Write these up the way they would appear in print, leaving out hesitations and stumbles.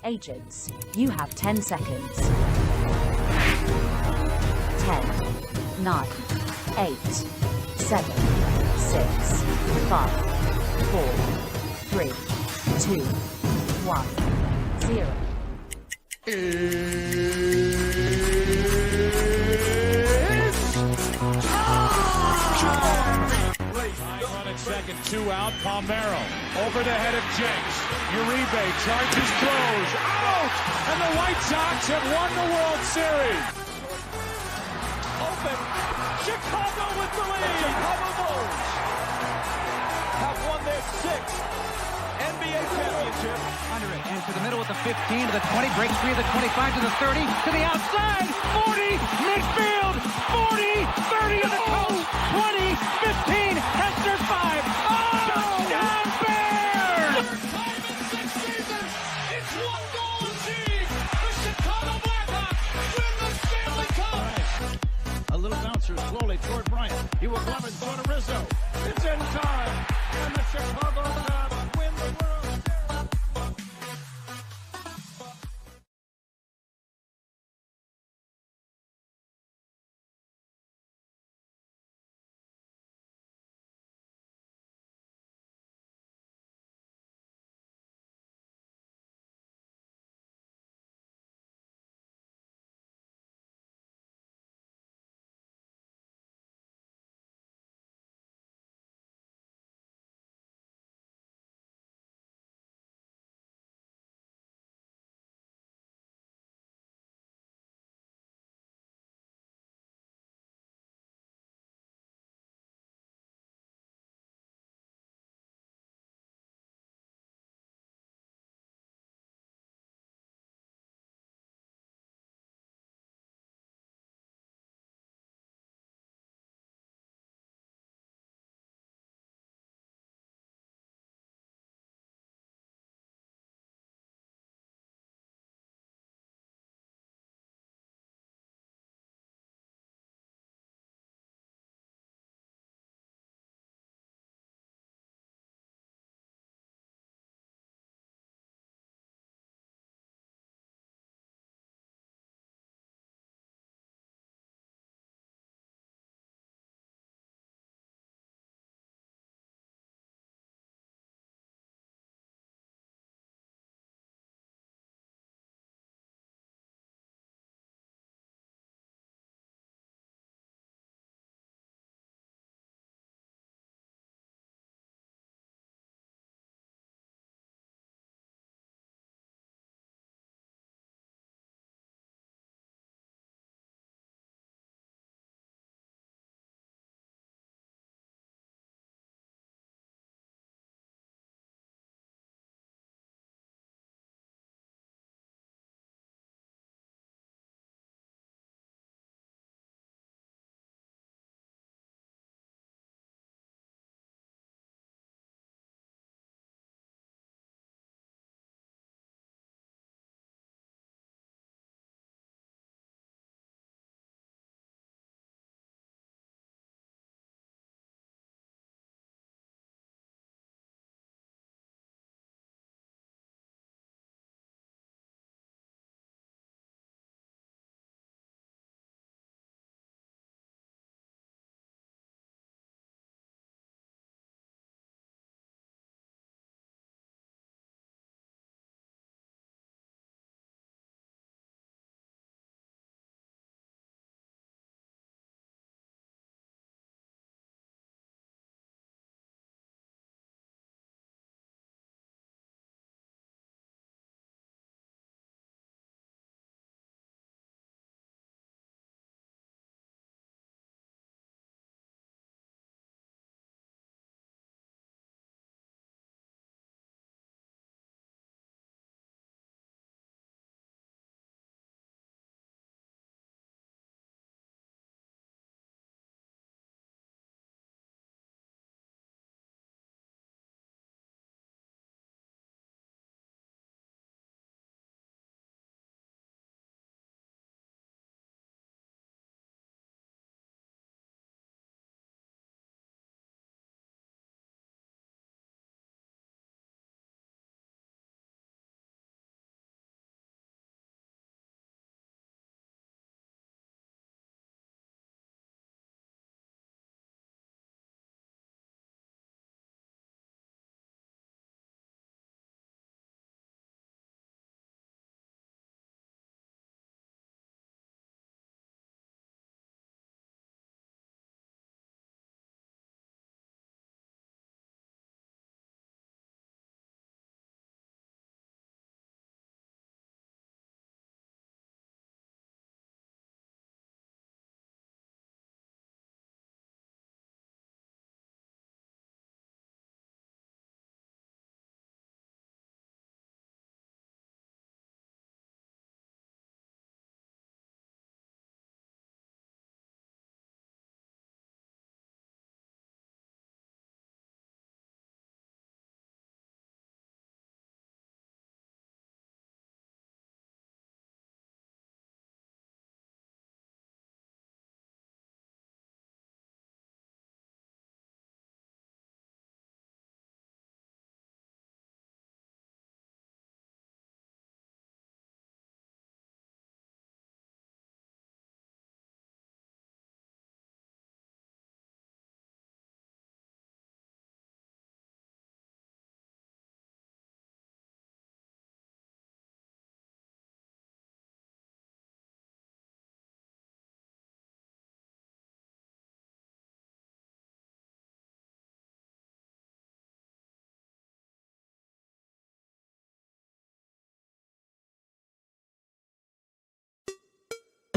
Agents, you have 10 seconds. 10, 9, 8, 7, 6, 5, 4, 3, 2, 1, 0. Second, 2 out, Palmero over the head of Jenks. Uribe charges, throws, out! And the White Sox have won the World Series. Open, Chicago with the lead. The Chicago Bulls have won their 6th NBA championship. Under it, and to the middle with the 15, to the 20, breaks free of the 25, to the 30, to the outside, 40, midfield, 40, 30 of the coast, 20, 15, Hester 5. Oh, touchdown Bears! Time in 6 seasons, it's 1 goal achieved. The Chicago Blackhawks win the Stanley Cup. A little bouncer slowly toward Bryant. He will glove it, throw to Rizzo. It's in time, and the Chicago Cubs win the World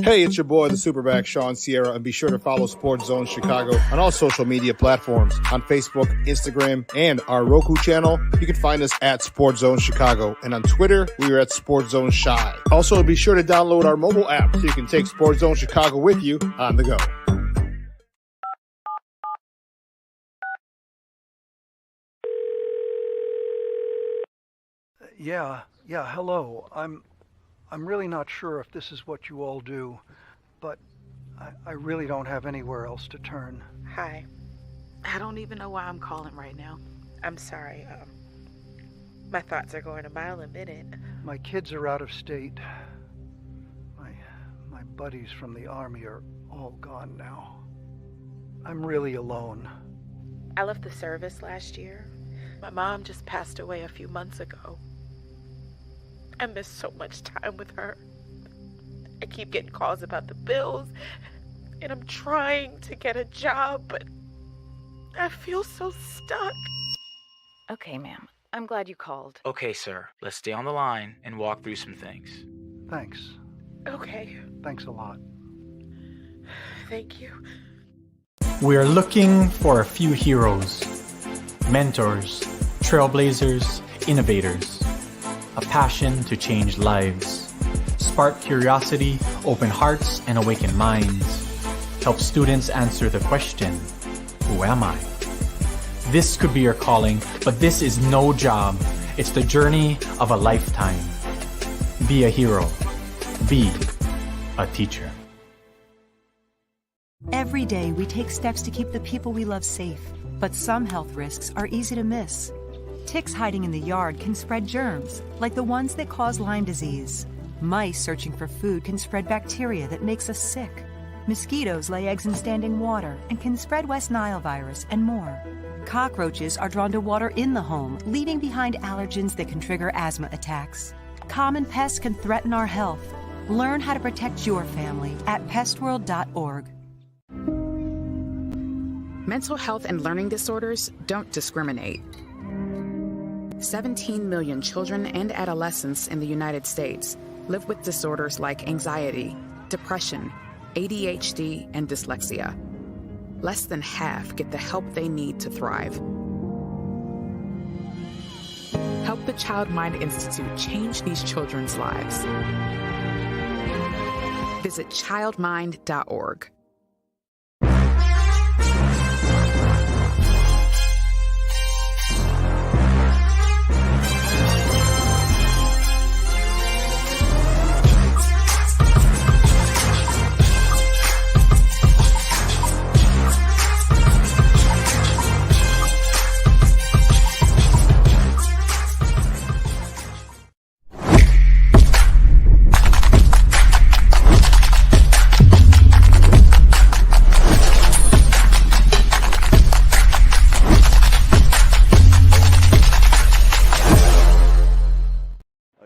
Hey, it's your boy, the SuperBack, Shawn Sierra, and be sure to follow Sports Zone Chicago on all social media platforms, on Facebook, Instagram, and our Roku channel. You can find us at Sports Zone Chicago, and on Twitter, we are at Sports Zone Shy. Also, be sure to download our mobile app so you can take Sports Zone Chicago with you on the go. Yeah, hello. I'm really not sure if this is what you all do, but I really don't have anywhere else to turn. Hi. I don't even know why I'm calling right now. I'm sorry. My thoughts are going a mile a minute. My kids are out of state. My buddies from the army are all gone now. I'm really alone. I left the service last year. My mom just passed away a few months ago. I miss so much time with her. I keep getting calls about the bills, and I'm trying to get a job, but I feel so stuck. Okay, ma'am. I'm glad you called. Okay, sir. Let's stay on the line and walk through some things. Thanks. Okay. Thanks a lot. Thank you. We're looking for a few heroes, mentors, trailblazers, innovators. A passion to change lives, spark curiosity, open hearts, and awaken minds. Help students answer the question, who am I? This could be your calling, but this is no job. It's the journey of a lifetime. Be a hero. Be a teacher. Every day we take steps to keep the people we love safe, but some health risks are easy to miss. Ticks hiding in the yard can spread germs, like the ones that cause Lyme disease. Mice searching for food can spread bacteria that makes us sick. Mosquitoes lay eggs in standing water and can spread West Nile virus and more. Cockroaches are drawn to water in the home, leaving behind allergens that can trigger asthma attacks. Common pests can threaten our health. Learn how to protect your family at pestworld.org. Mental health and learning disorders don't discriminate. 17 million children and adolescents in the United States live with disorders like anxiety, depression, ADHD, and dyslexia. Less than half get the help they need to thrive. Help the Child Mind Institute change these children's lives. Visit childmind.org.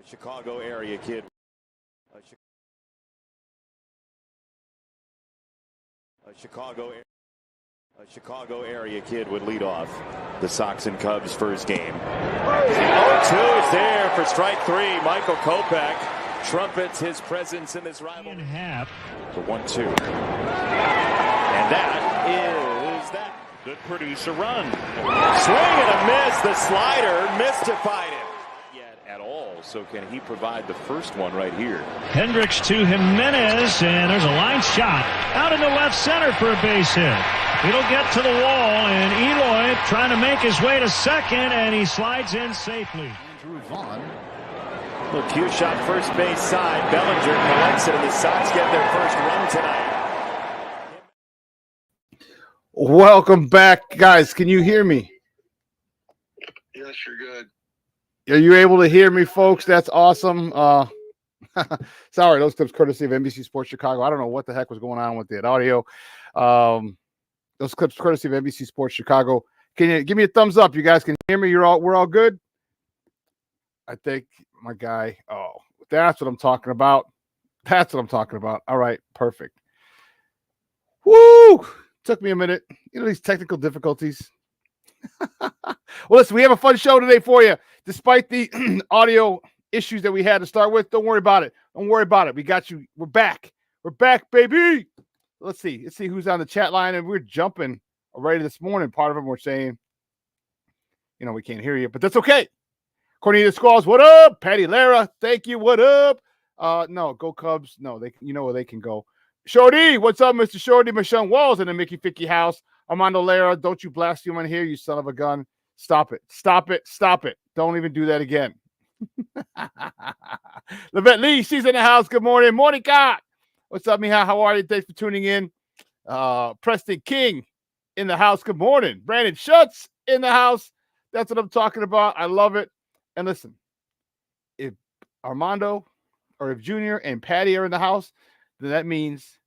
Chicago area kid. A Chicago area kid would lead off the Sox and Cubs first game. 0-2 is there for strike three. Michael Kopech trumpets his presence in this rival. In half. For 1-2. And that is that. Could produce a run. Swing and a miss. The slider mystified him. Yet at all. So can he provide the first one right here? Hendricks to Jimenez, and there's a line shot out in the left center for a base hit. It'll get to the wall, and Eloy trying to make his way to second, and he slides in safely. Andrew Vaughn. Little cue shot first base side. Bellinger collects it, and the Sox get their first run tonight. Welcome back, guys. Can you hear me? Yes, you're good. Are you able to hear me, folks? That's awesome. Sorry, those clips courtesy of NBC Sports Chicago. I don't know what the heck was going on with the audio. Those clips courtesy of NBC Sports Chicago. Can you give me a thumbs up? You guys can hear me? We're all good? I think my guy. Oh, that's what I'm talking about. That's what I'm talking about. All right, perfect. Woo! Took me a minute. You know, these technical difficulties. Well, listen, we have a fun show today for you. Despite the audio issues that we had to start with, don't worry about it. Don't worry about it. We got you. We're back. We're back, baby. Let's see who's on the chat line, and we're jumping already this morning. Part of them were saying, we can't hear you, but that's okay. Cornelius Squalls, what up? Patty Lara, thank you. What up? No, go Cubs. No, they, where they can go. Shorty, what's up, Mr. Shorty? Michelle Walls in the Mickey Ficky house. Armando Lara, don't you blaspheme on here, you son of a gun. Stop it. Stop it. Stop it. Don't even do that again. Levette Lee, she's in the house. Good morning. Morning, God. What's up, Miha? How are you? Thanks for tuning in. Preston King in the house. Good morning. Brandon Schutz in the house. That's what I'm talking about. I love it. And listen, if Armando or if Junior and Patty are in the house, then that means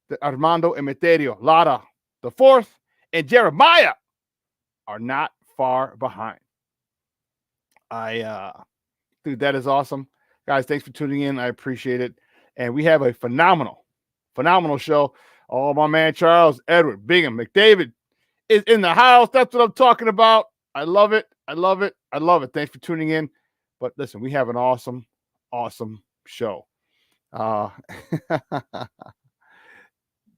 that Armando and Meterio, Lara, the fourth, and Jeremiah are not far behind. Dude, that is awesome. Guys, thanks for tuning in. I appreciate it. And we have a phenomenal show. Oh, my man, Charles, Edward, Bingham, McDavid is in the house. That's what I'm talking about. I love it. I love it. I love it. Thanks for tuning in. But listen, we have an awesome show.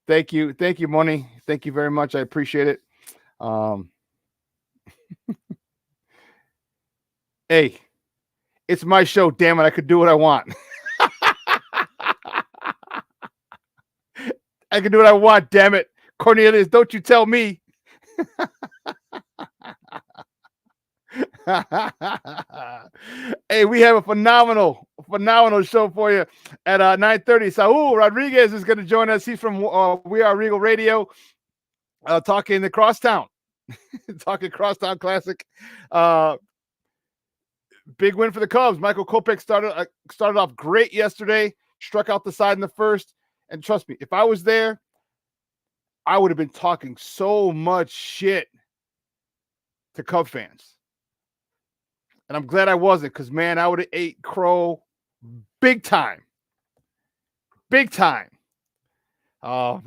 Thank you. Thank you, Money. Thank you very much. I appreciate it. Hey, it's my show. Damn it. I could do what I want. I can do what I want. Damn it. Cornelius, don't you tell me. Hey, we have a phenomenal show for you at 9:30. Saul Rodriguez is going to join us. He's from We Are Regal Radio, talking the Crosstown, talking Crosstown Classic. Big win for the Cubs. Michael Kopech started off great yesterday, struck out the side in the first, and trust me, if I was there, I would have been talking so much shit to Cub fans. And I'm glad I wasn't, because, man, I would have ate crow big time. Big time. That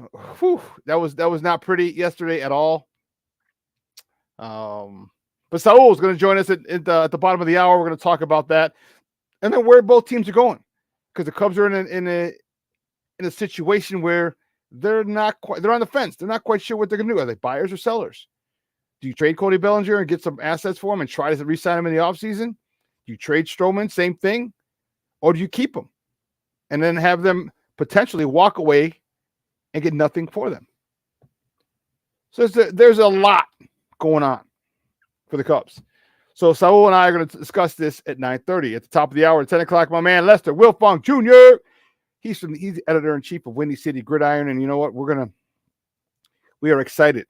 was not pretty yesterday at all. But Saul is going to join us at the bottom of the hour. We're going to talk about that. And then where both teams are going. Because the Cubs are in a situation where they're on the fence. They're not quite sure what they're going to do. Are they buyers or sellers? Do you trade Cody Bellinger and get some assets for him and try to re-sign him in the offseason? Do you trade Stroman? Same thing. Or do you keep him and then have them potentially walk away and get nothing for them? So there's a lot going on for the Cubs. So Saul and I are going to discuss this at 9:30. At the top of the hour at 10 o'clock, my man Lester Wilfong Jr., he's editor-in-chief of Windy City Gridiron. And you know what? We are excited.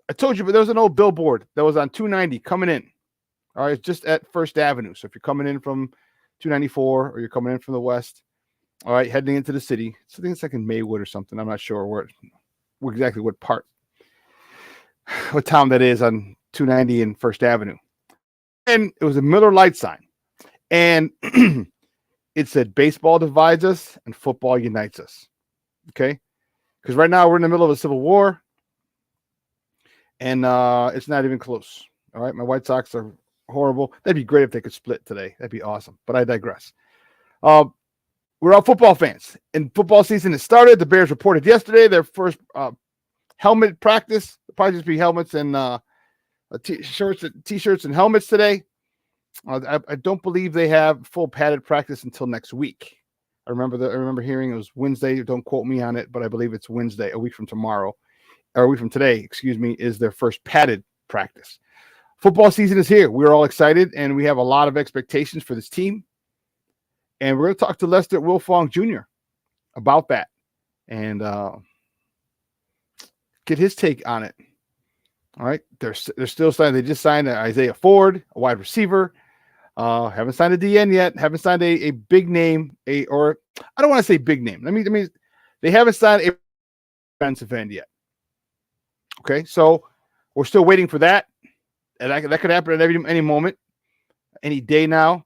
I told you, but there was an old billboard that was on 290 coming in. All right, it's just at First Avenue. So if you're coming in from 294 or you're coming in from the west, all right, heading into the city. So I think it's like in Maywood or something. I'm not sure where exactly what town that is on 290 and First Avenue. And it was a Miller Lite sign. And it said, baseball divides us and football unites us. Okay? Because right now we're in the middle of a civil war. And it's not even close. All right. My White Sox are horrible. That'd be great if they could split today. That'd be awesome. But I digress. We're all football fans. And football season has started. The Bears reported yesterday their first helmet practice. It'll probably just be helmets and t-shirts and helmets today. I don't believe they have full padded practice until next week. I remember hearing it was Wednesday. Don't quote me on it, but I believe it's Wednesday, a week from tomorrow. Or a week from today, excuse me, is their first padded practice. Football season is here. We're all excited, and we have a lot of expectations for this team. And we're going to talk to Lester Wilfong Jr. about that and get his take on it. All right. They're still signing. They just signed Isaiah Ford, a wide receiver. Haven't signed a DN yet. Haven't signed a big name. Or I don't want to say big name. I mean, they haven't signed a defensive end yet. Okay, so we're still waiting for that. And that could happen at any moment, any day now.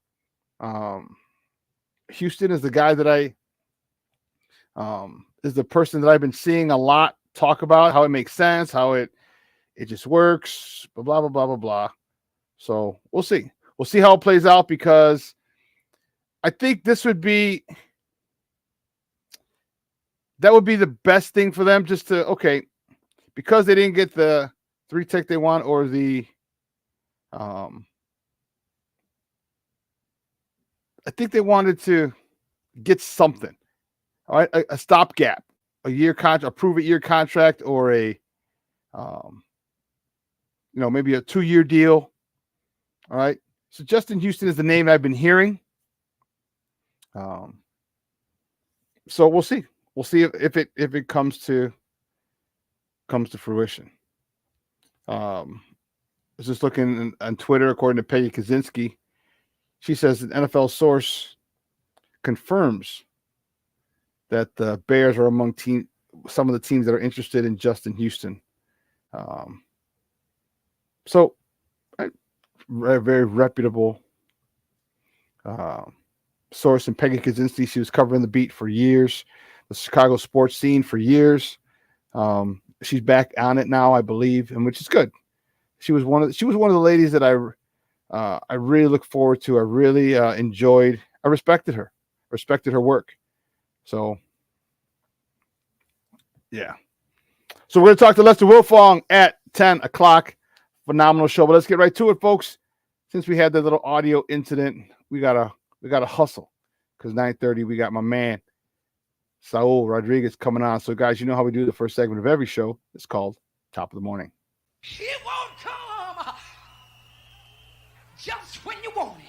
Houston is the guy that is the person that I've been seeing a lot talk about how it makes sense, how it just works, blah, blah, blah, blah, blah, blah. So we'll see. We'll see how it plays out, because I think this would be that would be the best thing for them, just to, okay, because they didn't get the 3 tech they want, or the I think they wanted to get something. All right, a stopgap, a year contract, a prove it year contract, or a maybe a 2-year deal. All right. So Justin Houston is the name I've been hearing. So we'll see. We'll see if it comes to fruition. I was just looking on Twitter, according to Peggy Kaczynski. She says an NFL source confirms that the Bears are among some of the teams that are interested in Justin Houston. So, very reputable source. And Peggy Kaczynski, she was covering the beat for years, the Chicago sports scene for years. She's back on it now, I believe, and which is good. She was one of the ladies that I really look forward to. I really enjoyed. I respected her work. So, yeah. So we're going to talk to Lester Wilfong at 10 o'clock. Phenomenal show. But let's get right to it, folks. Since we had that little audio incident, we gotta hustle, because 9:30 we got my man Saul Rodriguez coming on. So, guys, you know how we do the first segment of every show. It's called Top of the Morning. It won't come just when you want it.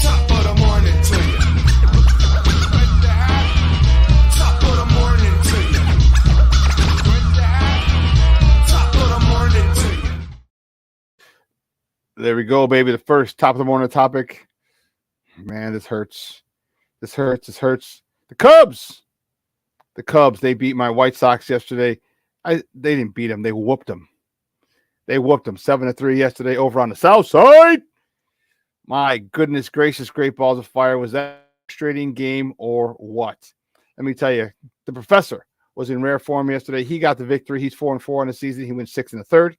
Top of the morning to you. What's the hat? Top of the morning to you. What's the hat? Top of the morning to you. There we go, baby. The first top of the morning topic. Man, this hurts. This hurts. The Cubs, they beat my White Sox yesterday. They didn't beat them. They whooped them. 7-3 yesterday over on the South Side. My goodness gracious, great balls of fire. Was that a frustrating game or what? Let me tell you, the professor was in rare form yesterday. He got the victory. He's 4-4 on the season. He went 6 1/3.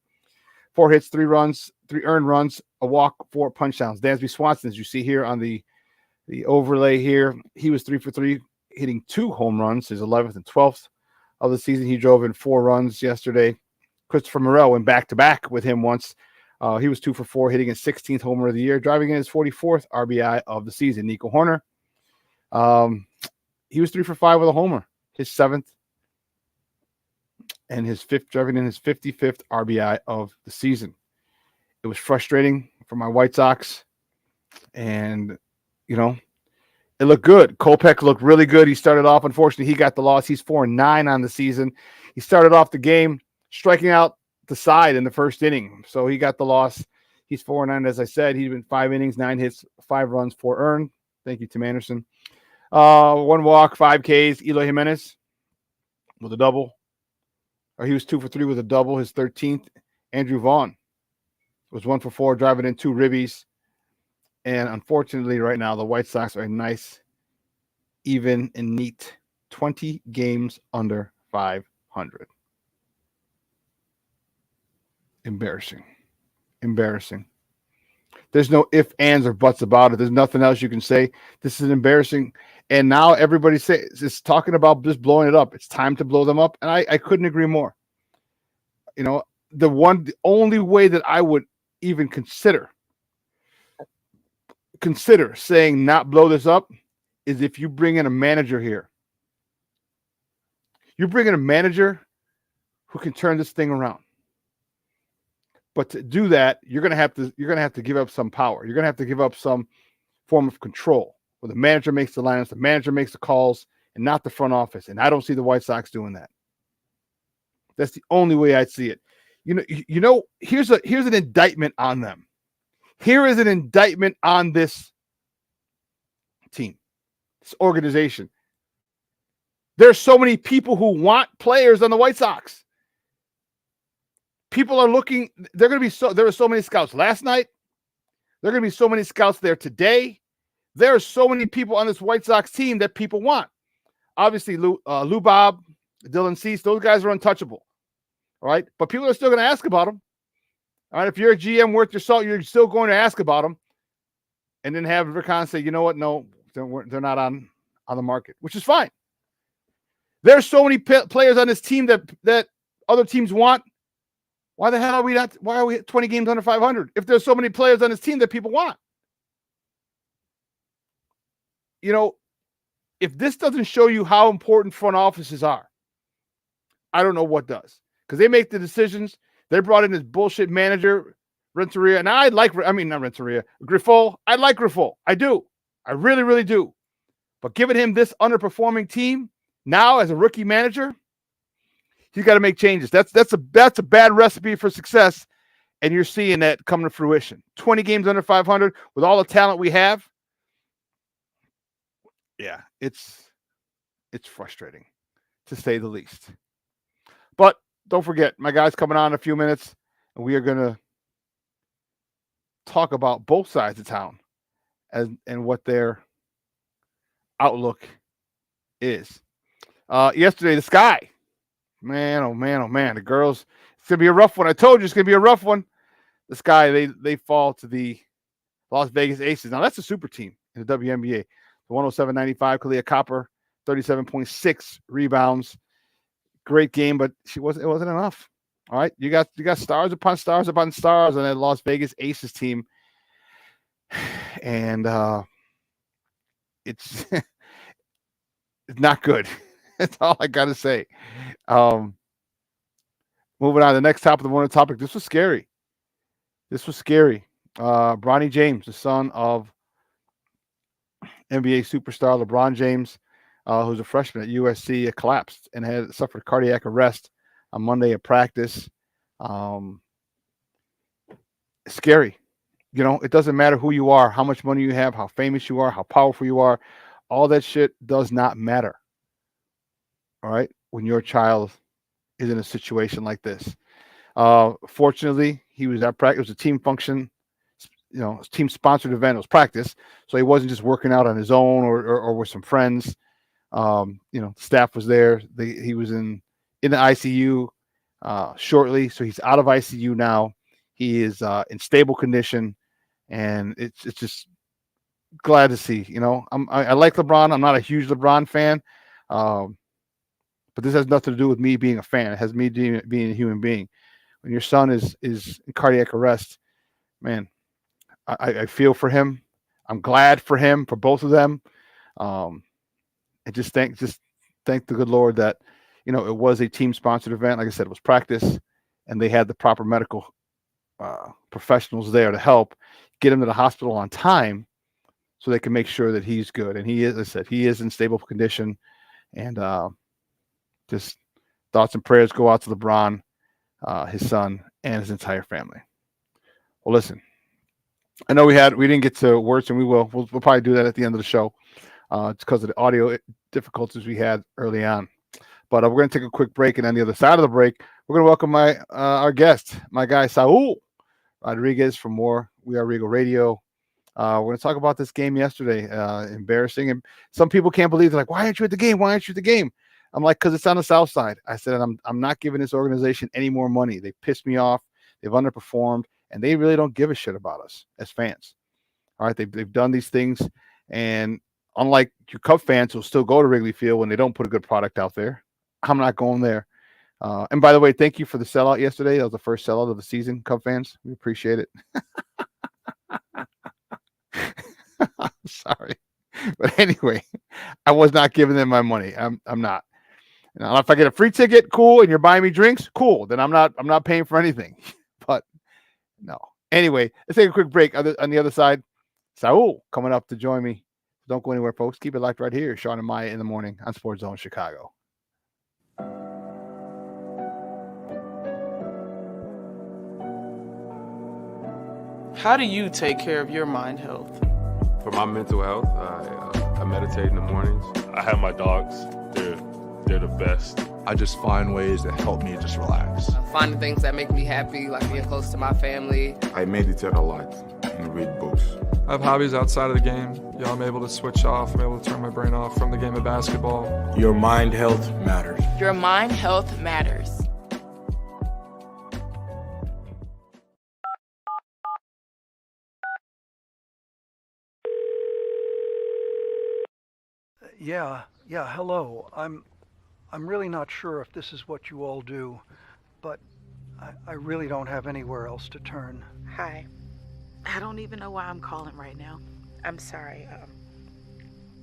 4 hits, 3 runs, 3 earned runs, a walk, 4 punchdowns. Dansby Swanson, as you see here on the overlay here, he was 3 for 3, hitting 2 home runs, his 11th and 12th of the season. He drove in 4 runs yesterday. Christopher Morel went back-to-back with him once. He was 2 for 4, hitting his 16th homer of the year, driving in his 44th RBI of the season. Nico Horner, he was 3 for 5 with a homer, his 7th, and his 5th, driving in his 55th RBI of the season. It was frustrating for my White Sox, and it looked good. Kopech looked really good. He started off, unfortunately, he got the loss. He's 4-9 on the season. He started off the game striking out the side in the first inning, so he got the loss. He's 4-9, as I said. He's been 5 innings, 9 hits, 5 runs, 4 earned. Thank you, Tim Anderson. 1 walk, 5 Ks. Eloy Jimenez with a double. He was 2 for 3 with a double, his 13th. Andrew Vaughn was 1 for 4, driving in 2 ribbies. And unfortunately, right now, the White Sox are nice, even, and neat. 20 games under 500. Embarrassing. There's no ifs, ands, or buts about it. There's nothing else you can say. This is embarrassing. And now everybody is talking about just blowing it up. It's time to blow them up. And I couldn't agree more. The only way that I would even consider saying not blow this up is if you bring in a manager here. You bring in a manager who can turn this thing around. But to do that, you're gonna have to give up some power. You're gonna have to give up some form of control, where the manager makes the lineups, the manager makes the calls, and not the front office. And I don't see the White Sox doing that. That's the only way I'd see it. Here's an indictment on them. Here is an indictment on this team, this organization. There's so many people who want players on the White Sox. People are looking. There are so many scouts last night. There are going to be so many scouts there today. There are so many people on this White Sox team that people want. Obviously, Lou Bob, Dylan Cease, those guys are untouchable. All right, but people are still going to ask about them. All right, if you're a GM worth your salt, you're still going to ask about them. and then have Rick Hahn say, you know what? No, they're not on the market, which is fine. There's so many players on this team that other teams want. Why the hell are we not? Why are we 20 games under 500? If there's so many players on this team that people want, you know, if this doesn't show you how important front offices are, I don't know what does. Because they make the decisions. They brought in this bullshit manager, Renteria, and not Renteria, Grifol. I like Grifol. I do. I really, really do. But giving him this underperforming team now as a rookie manager, he's got to make changes. That's a bad recipe for success, and you're seeing that come to fruition. 20 games under 500 with all the talent we have. Yeah, it's frustrating, to say the least. But don't forget, my guy's coming on in a few minutes, and we are going to talk about both sides of town and what their outlook is. Yesterday, the Sky. Man, oh man, oh man. The girls, it's going to be a rough one. I told you it's going to be a rough one. The Sky, they fall to the Las Vegas Aces. Now, that's a super team in the WNBA. The 107-95, Kalia Copper, 37.6 rebounds. Great game, but it wasn't enough. All right, you got stars upon stars upon stars on that Las Vegas Aces team, and it's it's not good. That's all I gotta say. Moving on to the next top of the morning topic. This was scary. Bronny James, the son of NBA superstar LeBron James, who's a freshman at USC, collapsed and had suffered cardiac arrest on Monday at practice. Scary. You know, it doesn't matter who you are, how much money you have, how famous you are, how powerful you are. All that shit does not matter. All right? When your child is in a situation like this. Fortunately, he was at practice. It was a team function, you know, team sponsored event. It was practice. So he wasn't just working out on his own or with some friends. You know, staff was there. He was in the ICU shortly. So he's out of ICU now. He is in stable condition, and it's just glad to see. You know, I like LeBron. I'm not a huge LeBron fan, but this has nothing to do with me being a fan. It has me being a human being. When your son is in cardiac arrest, man, I feel for him. I'm glad for him, for both of them. And just thank the good Lord that, you know, it was a team sponsored event. Like I said, it was practice, and they had the proper medical professionals there to help get him to the hospital on time so they can make sure that he's good. And he is, as I said, he is in stable condition, and just thoughts and prayers go out to LeBron, his son, and his entire family. Well, listen, I know we didn't get to words, and we'll probably do that at the end of the show. It's because of the audio difficulties we had early on. But we're going to take a quick break, and on the other side of the break, we're going to welcome our guest, my guy Saul Rodriguez from More We Are Regal Radio. We're going to talk about this game yesterday. Embarrassing, and some people can't believe. They're like, "Why aren't you at the game? Why aren't you at the game?" I'm like, "Because it's on the South Side." I said, "I'm not giving this organization any more money. They pissed me off. They've underperformed, and they really don't give a shit about us as fans. All right, they've done these things, and unlike your Cub fans who'll still go to Wrigley Field when they don't put a good product out there, I'm not going there." And by the way, thank you for the sellout yesterday. That was the first sellout of the season, Cub fans. We appreciate it. Sorry. But anyway, I was not giving them my money. I'm not. Now, if I get a free ticket, cool, and you're buying me drinks, cool. Then I'm not paying for anything. But no. Anyway, let's take a quick break. On the other side, Saul coming up to join me. Don't go anywhere, folks. Keep it locked right here. Shawn and Maya in the morning on Sports Zone Chicago. How do you take care of your mind health? For my mental health, I meditate in the mornings. I have my dogs. They're the best. I just find ways that help me just relax. Finding things that make me happy, like being close to my family. I meditate a lot and read books. I have hobbies outside of the game. I'm able to switch off. I'm able to turn my brain off from the game of basketball. Your mind health matters. Your mind health matters. Yeah, hello. I'm really not sure if this is what you all do, but I really don't have anywhere else to turn. Hi. I don't even know why I'm calling right now. I'm sorry.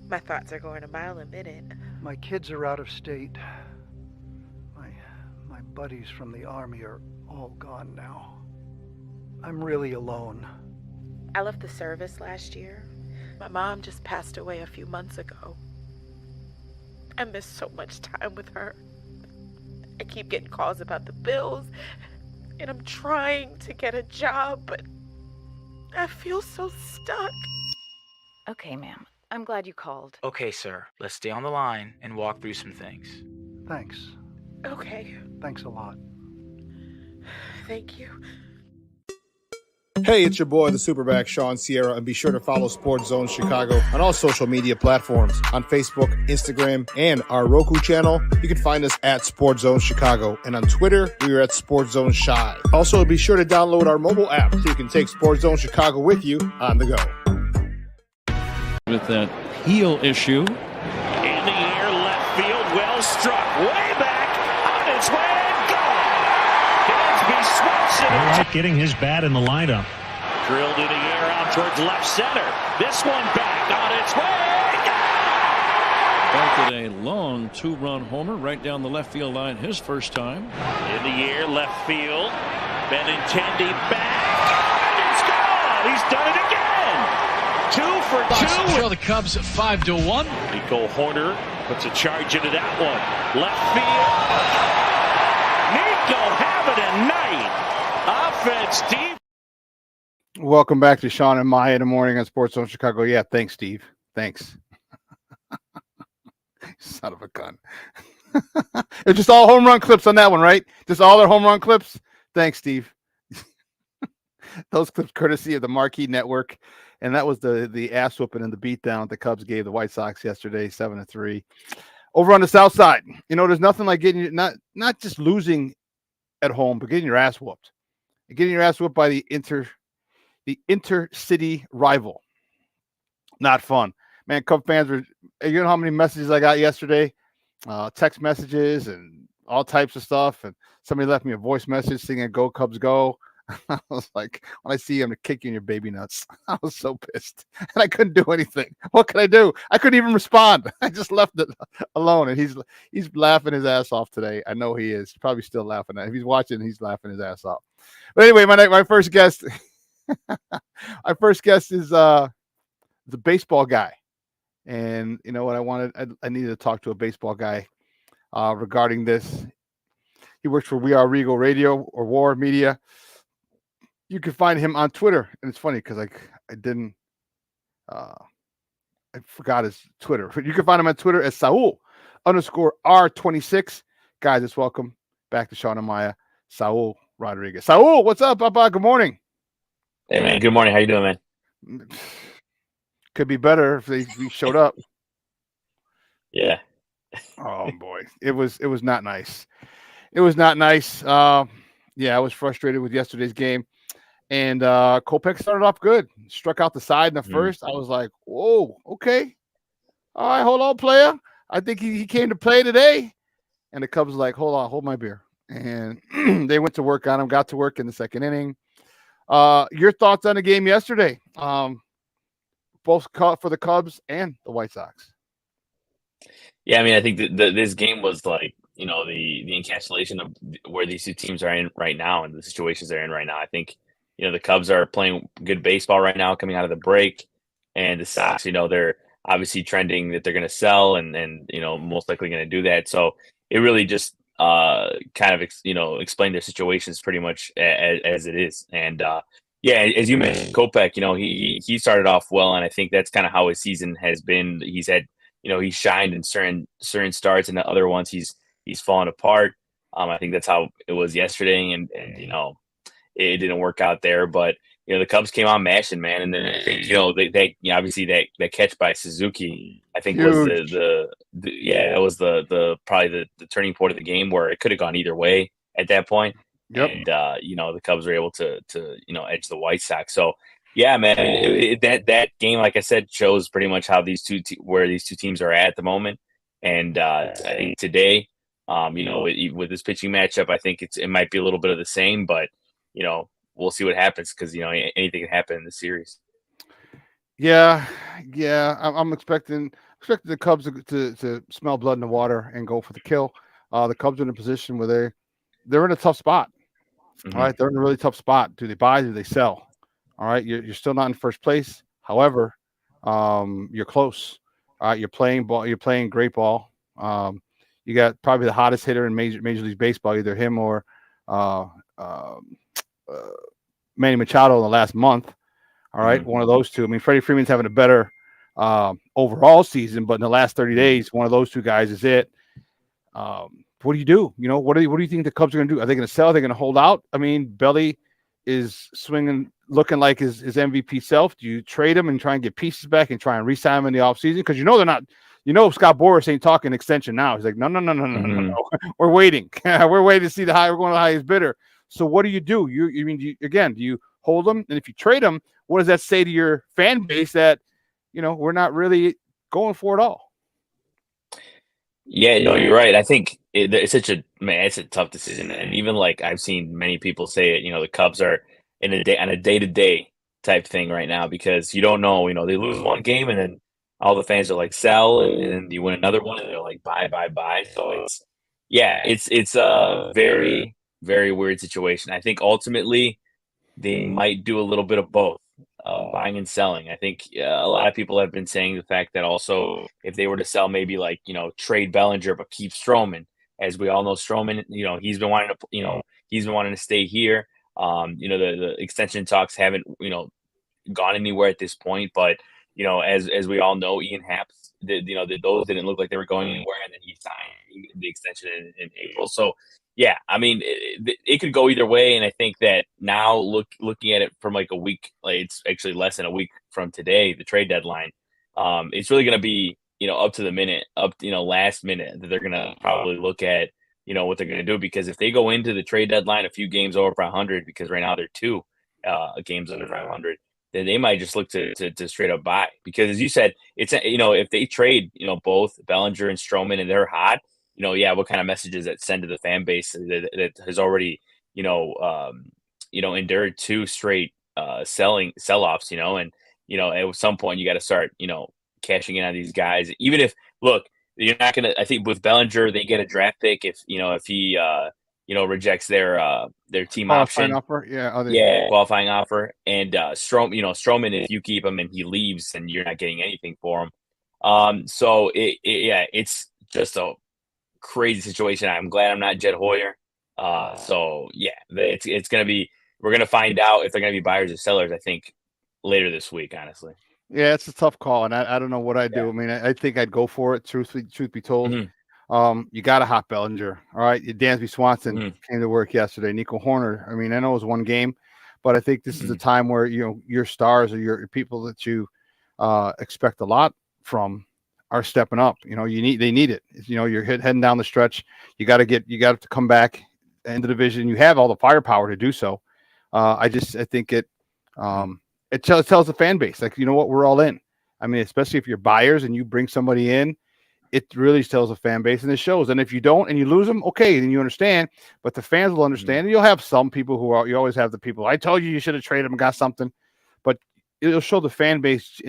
My thoughts are going a mile a minute. My kids are out of state. My buddies from the army are all gone now. I'm really alone. I left the service last year. My mom just passed away a few months ago. I miss so much time with her. I keep getting calls about the bills, and I'm trying to get a job, but I feel so stuck. Okay, ma'am. I'm glad you called. Okay, sir. Let's stay on the line and walk through some things. Thanks. Okay. Thanks a lot. Thank you. Hey, it's your boy, the SuperBack, Shawn Sierra, and be sure to follow Sports Zone Chicago on all social media platforms on Facebook, Instagram, and our Roku channel. You can find us at Sports Zone Chicago, and on Twitter, we are at Sports Zone Shy. Also, be sure to download our mobile app so you can take Sports Zone Chicago with you on the go. With that heel issue. In the air, left field, well struck, way back, on its way, and gone. Dansby swats it. I like getting his bat in the lineup. Drilled in the air out towards left center. This one back on its way. Belted a long two-run homer right down the left field line his first time. In the air, left field. Benintendi back. And it's gone. He's done it again. 2 for 2. Show the Cubs 5-1. Nico Horner puts a charge into that one. Left field. Nico having a night. Offense deep. Welcome back to Shawn and Maya in the morning on Sports Zone Chicago. Yeah, thanks, Steve. Thanks. Son of a gun. It's just all home run clips on that one, right? Just all their home run clips. Thanks, Steve. Those clips courtesy of the Marquee Network. And that was the ass whooping and the beatdown the Cubs gave the White Sox yesterday, 7-3. Over on the south side, there's nothing like getting not just losing at home, but getting your ass whooped. Getting your ass whooped by the intercity rival. Not fun. Man, Cub fans were, you know how many messages I got yesterday? Text messages and all types of stuff. And somebody left me a voice message singing "Go Cubs Go." I was like, when I see him to kick you in your baby nuts, I was so pissed. And I couldn't do anything. What could I do? I couldn't even respond. I just left it alone. And he's laughing his ass off today. I know he is. Probably still laughing at it. If he's watching, he's laughing his ass off. But anyway, my first guest, my first guest is the baseball guy. And you know what I needed to talk to a baseball guy regarding this. He works for We Are Regal Radio or War Media. You can find him on Twitter, and it's funny because I forgot his Twitter. You can find him on Twitter as Saul_R26. Guys, it's welcome back to Shawn and Maya, Saul Rodriguez. Saul, what's up, Papa? Good morning. Hey man, good morning. How you doing, man? Could be better if they showed up. Yeah. Oh boy, it was not nice. It was not nice. Yeah, I was frustrated with yesterday's game. And Kopech started off good. Struck out the side in the first. I was like, whoa, okay. All right, hold on, player. I think he came to play today. And the Cubs was like, hold on, hold my beer. And they went to work on him, got to work in the second inning. Your thoughts on the game yesterday? Both for the Cubs and the White Sox. Yeah, I mean, I think this game was like, the encapsulation of where these two teams are in right now and the situations they're in right now. I think, the Cubs are playing good baseball right now coming out of the break, and the Sox, they're obviously trending that they're going to sell and most likely going to do that. So it really just kind of, explained their situations pretty much as it is. And yeah, as you mentioned, Kopech, he started off well, and I think that's kind of how his season has been. He's had, he's shined in certain starts, and the other ones he's fallen apart. I think that's how it was yesterday, and it didn't work out there. But the Cubs came on mashing, man, and then I think they obviously that catch by Suzuki, I think was the probably the turning point of the game where it could have gone either way at that point. Yep. And the Cubs were able to edge the White Sox. So Yeah, man. That game, like I said, shows pretty much how where these two teams are at the moment. And I think today, with this pitching matchup, I think it might be a little bit of the same, but we'll see what happens because anything can happen in the series. Yeah, yeah. I'm expecting the Cubs to smell blood in the water and go for the kill. The Cubs are in a position where they're in a tough spot. All right, they're in a really tough spot. Do they buy? Do they sell? All right, you're still not in first place. However, you're close. All right, you're playing ball. You're playing great ball. You got probably the hottest hitter in Major League Baseball, either him or uh, uh, uh, Manny Machado in the last month. All right, one of those two. I mean, Freddie Freeman's having a better overall season, but in the last 30 days, one of those two guys is it. What do you do? What do you think the Cubs are going to do? Are they going to sell? Are they going to hold out? I mean, Belly is swinging, looking like his MVP self. Do you trade him and try and get pieces back and try and re-sign him in the offseason? Because they're not. Scott Boras ain't talking extension now. He's like, no. We're waiting. We're waiting to see we're going to the highest bidder. So what do you do? Do you hold them? And if you trade them, what does that say to your fan base that, we're not really going for it all? Yeah, no, you're right. I think it's it's a tough decision. And even like I've seen many people say it, the Cubs are on a day-to-day type thing right now because you don't know, they lose one game and then all the fans are like sell and then you win another one and they're like buy. So it's a very, very weird situation. I think ultimately they might do a little bit of both. Buying and selling. I think a lot of people have been saying the fact that also if they were to sell, maybe like trade Bellinger but keep Stroman. As we all know, Stroman, he's been wanting to stay here. The extension talks haven't gone anywhere at this point, but as we all know, Ian Happ's those didn't look like they were going anywhere, and then he signed the extension in April. So yeah, I mean, it could go either way, and I think that now looking at it from like a week, like it's actually less than a week from today, the trade deadline. It's really going to be up to the minute, last minute that they're going to probably look at what they're going to do, because if they go into the trade deadline a few games over 500, because right now they're 2 games under 500, then they might just look to straight up buy, because as you said, it's if they trade both Bellinger and Stroman and they're hot. What kind of messages that send to the fan base that has already, endured 2 straight sell-offs, and at some point you got to start, cashing in on these guys. Even if, look, you're not gonna. I think with Bellinger, they get a draft pick if he rejects their team option offer. Qualifying offer. And Stroman, if you keep him and he leaves, then you're not getting anything for him. So it's just a crazy situation. I'm glad I'm not Jed Hoyer. It's gonna be. We're gonna find out if they're gonna be buyers or sellers, I think, later this week. Honestly. Yeah, it's a tough call, and I don't know what I'd do. I mean, I think I'd go for it. Truth be told, you got a hot Bellinger. All right, Dansby Swanson came to work yesterday. Nico Horner. I mean, I know it was one game, but I think this is a time where your stars or your people that you expect a lot from are stepping up. They need it. You're heading down the stretch. You got to come back in the division. You have all the firepower to do so. I think it tells the fan base, like, you know what, we're all in. I mean, especially if you're buyers and you bring somebody in, it really tells the fan base, and it shows. And if you don't and you lose them, okay, then you understand. But the fans will understand. And you'll have some people you always have the people, I told you should have traded them and got something. But it'll show the fan base,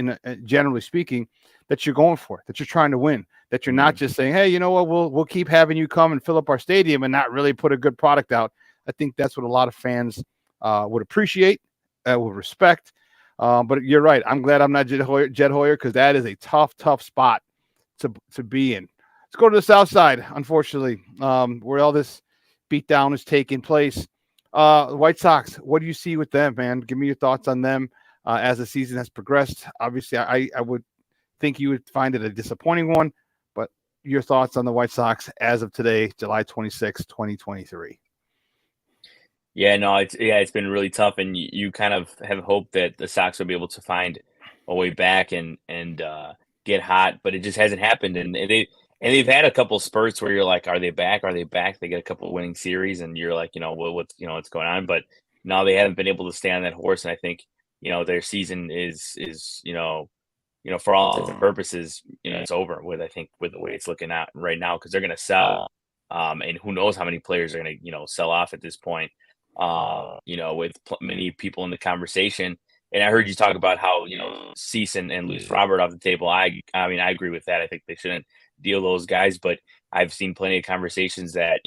generally speaking, that you're going for it, that you're trying to win, that you're not just saying, hey, you know what, we'll keep having you come and fill up our stadium and not really put a good product out. I think that's what a lot of fans would appreciate, would respect. But you're right. I'm glad I'm not Jed Hoyer, because that is a tough spot to be in. Let's go to the South Side, unfortunately, where all this beatdown is taking place. The White Sox, what do you see with them, man? Give me your thoughts on them as the season has progressed. Obviously, I would think you would find it a disappointing one, but your thoughts on the White Sox as of today, July 26, 2023. Yeah, no, it's been really tough, and you kind of have hope that the Sox will be able to find a way back and get hot, but it just hasn't happened. And they've had a couple spurts where you're like, are they back? Are they back? They get a couple winning series, and you're like, what's going on? But no, they haven't been able to stay on that horse. And I think their season is for all intents and purposes, it's over with. I think with the way it's looking at right now, because they're going to sell, and who knows how many players are going to sell off at this point. With many people in the conversation. And I heard you talk about how Cease and Luis Robert off the table. I mean, I agree with that. I think they shouldn't deal those guys, but I've seen plenty of conversations that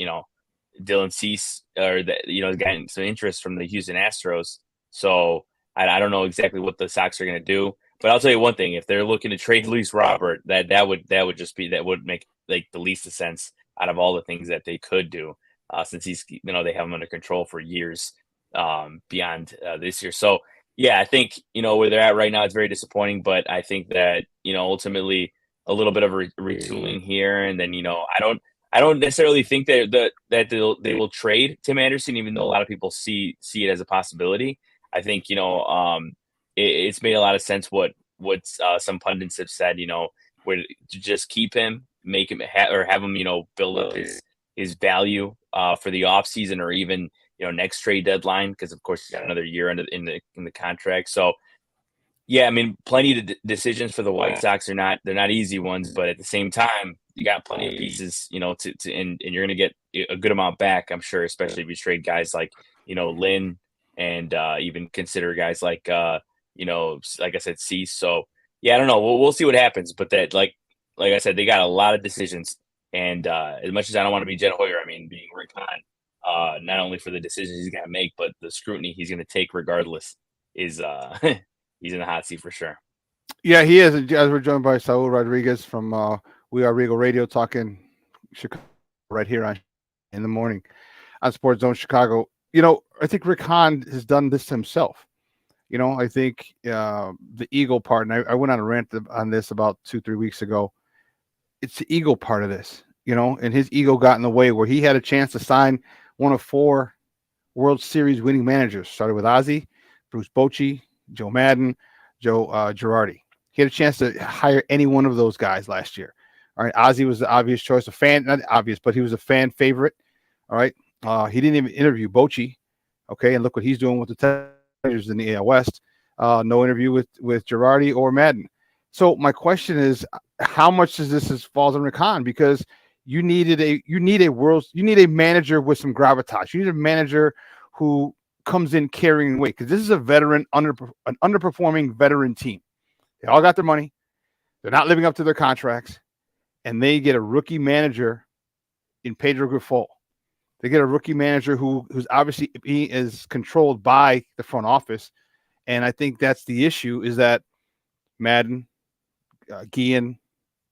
Dylan Cease or that is getting some interest from the Houston Astros. So I don't know exactly what the Sox are going to do, but I'll tell you one thing: if they're looking to trade Luis Robert, that would make like the least of sense out of all the things that they could do, since he's they have him under control for years beyond this year. So yeah, I think where they're at right now, it's very disappointing, but I think that ultimately a little bit of retooling here, and then I don't necessarily think that they will trade Tim Anderson, even though a lot of people see it as a possibility. I think it's made a lot of sense what some pundits have said. Where to just keep him, make him or have him build up his value for the offseason or even next trade deadline, because of course he's got another year in the contract. So yeah, I mean, plenty of decisions for the White Sox they're not easy ones, but at the same time, you got plenty of pieces, and you're going to get a good amount back, I'm sure, especially if you trade guys like, Lynn, and even consider guys like, like I said, Cease. So yeah, I don't know. We'll see what happens, but that, like I said, they got a lot of decisions, and as much as I don't want to be Jed Hoyer, I mean, being Rick Hahn, not only for the decisions he's going to make, but the scrutiny he's going to take regardless is he's in the hot seat for sure. Yeah, he is. As we're joined by Saul Rodriguez from We Are Regal Radio, talking Chicago right here in the morning on Sports Zone Chicago. I think Rick Hahn has done this himself. I think the ego part, and I went on a rant on this about 2-3 weeks ago. It's the ego part of this, and his ego got in the way where he had a chance to sign one of 4 World Series winning managers. Started with Ozzie, Bruce Bochy, Joe Madden, Joe Girardi. He had a chance to hire any one of those guys last year. All right, Ozzie was the obvious choice, not obvious, but he was a fan favorite. All right, he didn't even interview Bochy. Okay, and look what he's doing with the Tigers in the AL West. No interview with Girardi or Madden. So my question is, how much does this falls on Rick Hahn? Because you need a manager with some gravitas. You need a manager who comes in carrying weight, because this is a veteran, an underperforming veteran team. They all got their money. They're not living up to their contracts, and they get a rookie manager in Pedro Grifol. They get a rookie manager who's obviously he is controlled by the front office, and I think that's the issue: is that Madden, Guillen,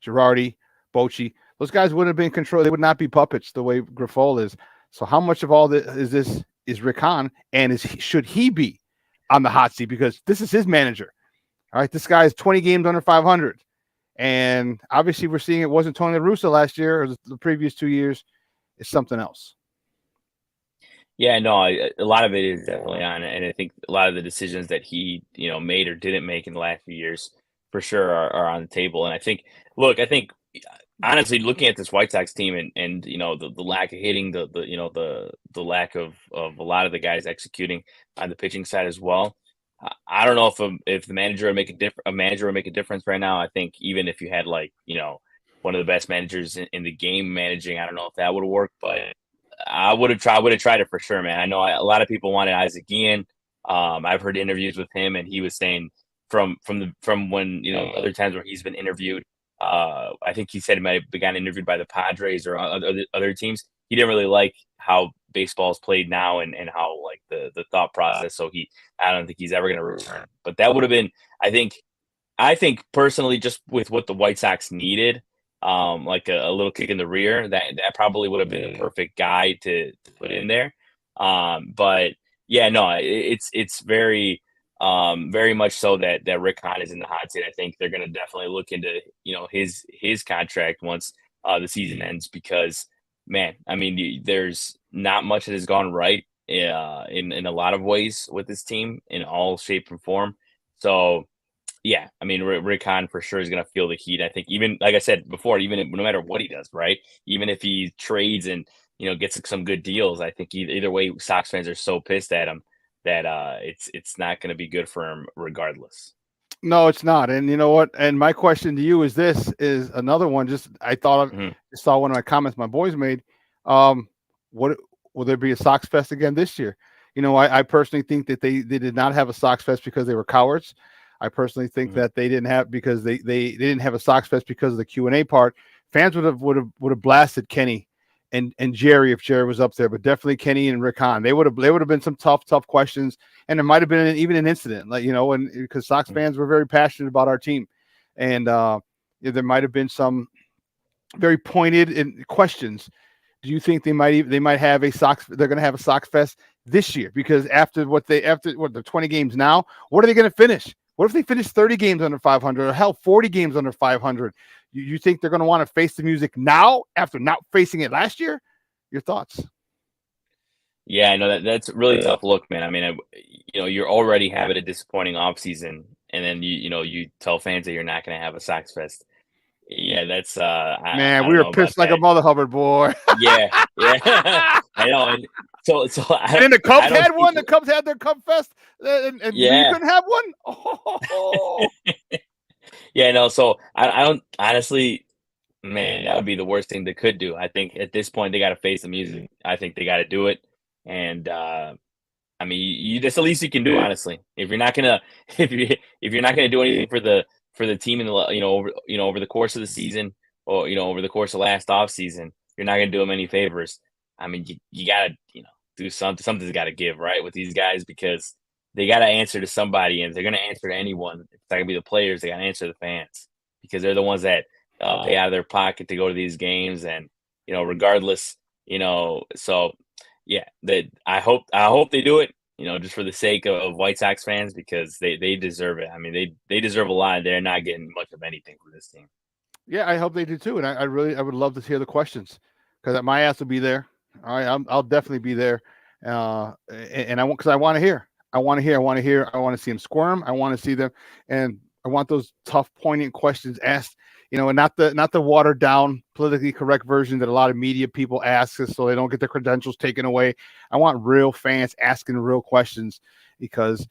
Girardi, Bochy, those guys wouldn't have been controlled. They would not be puppets the way Grifol is. So how much of all this is Rick Hahn, and should he be on the hot seat, because this is his manager? All right, this guy is 20 games under 500, and obviously we're seeing it wasn't Tony La Russa last year or the previous 2 years. It's something else. Yeah, no, a lot of it is definitely on it, and I think a lot of the decisions that he made or didn't make in the last few years for sure are on the table. And I think honestly, looking at this White Sox team and the lack of hitting, the lack of a lot of the guys executing on the pitching side as well. I don't know if the manager would make a difference right now. I think even if you had one of the best managers in the game managing, I don't know if that would work, but I would have tried it for sure, man. I know a lot of people wanted Isaac Guillen. I've heard interviews with him, and he was saying from when other times where he's been interviewed. I think he said he might have gotten interviewed by the Padres or other teams. He didn't really like how baseball is played now and how the thought process. So I don't think he's ever going to return. But that would have been, I think personally, just with what the White Sox needed, like a little kick in the rear, that probably would have been a perfect guy to put in there. But yeah, no, it's very much so that Rick Hahn is in the hot seat. I think they're going to definitely look into his contract once the season ends, because man, I mean, there's not much that has gone right in a lot of ways with this team in all shape and form. So yeah, I mean, Rick Hahn for sure is going to feel the heat. I think, even like I said before, no matter what he does, right? Even if he trades and gets some good deals, I think either way, Sox fans are so pissed at him that it's not going to be good for him regardless. No, it's not. And you know what? And my question to you is another one. Just I thought of saw one of my comments my boys made. What will there be a Sox Fest again this year? You know, I personally think that they did not have a Sox Fest because they were cowards. I personally think that they didn't have because they didn't have a Sox Fest because of the Q&A part. Fans would have blasted Kenny and Jerry if Jerry was up there, but definitely Kenny and Rick Hahn. They would have been some tough questions, and there might have been even an incident, like, you know, and because Sox fans were very passionate about our team, and there might have been some very pointed questions. Do you think they might have a Sox? They're going to have a Sox Fest this year because after the 20 games now, what are they going to finish? What if they finish 30 games under 500 or hell 40 games under 500? You think they're going to want to face the music now after not facing it last year? Your thoughts? Yeah, I know that's a really tough look, man. I mean, you're already having a disappointing offseason, and then you tell fans that you're not going to have a Sox Fest. Yeah, that's man. We were pissed like a mother, Hubbard boy. Yeah, I know. And so and then the Cubs had one. The Cubs had their Cub Fest, and we couldn't have one. Oh. Yeah, no. So I don't honestly, man. That would be the worst thing they could do. I think at this point they got to face the music. I think they got to do it, and I mean, that's the least you can do, honestly. If you're not gonna do anything for the team in the over the course of the season, or over the course of last off season, you're not gonna do them any favors. I mean, you gotta do something. Something's got to give, right, with these guys, because they got to answer to somebody, and if they're gonna answer to anyone, it's not gonna be the players. They got to answer the fans, because they're the ones that pay out of their pocket to go to these games, and regardless, so yeah, I hope they do it. Just for the sake of White Sox fans, because they deserve it. I mean, they deserve a lot. They're not getting much of anything from this team. Yeah, I hope they do too. And I would love to hear the questions, because my ass will be there. All right, I'll definitely be there. And I want, because I want to hear. I want to see them squirm. I want to see them, and I want those tough, poignant questions asked. And not the watered down, politically correct version that a lot of media people ask us so they don't get their credentials taken away. I want real fans asking real questions, because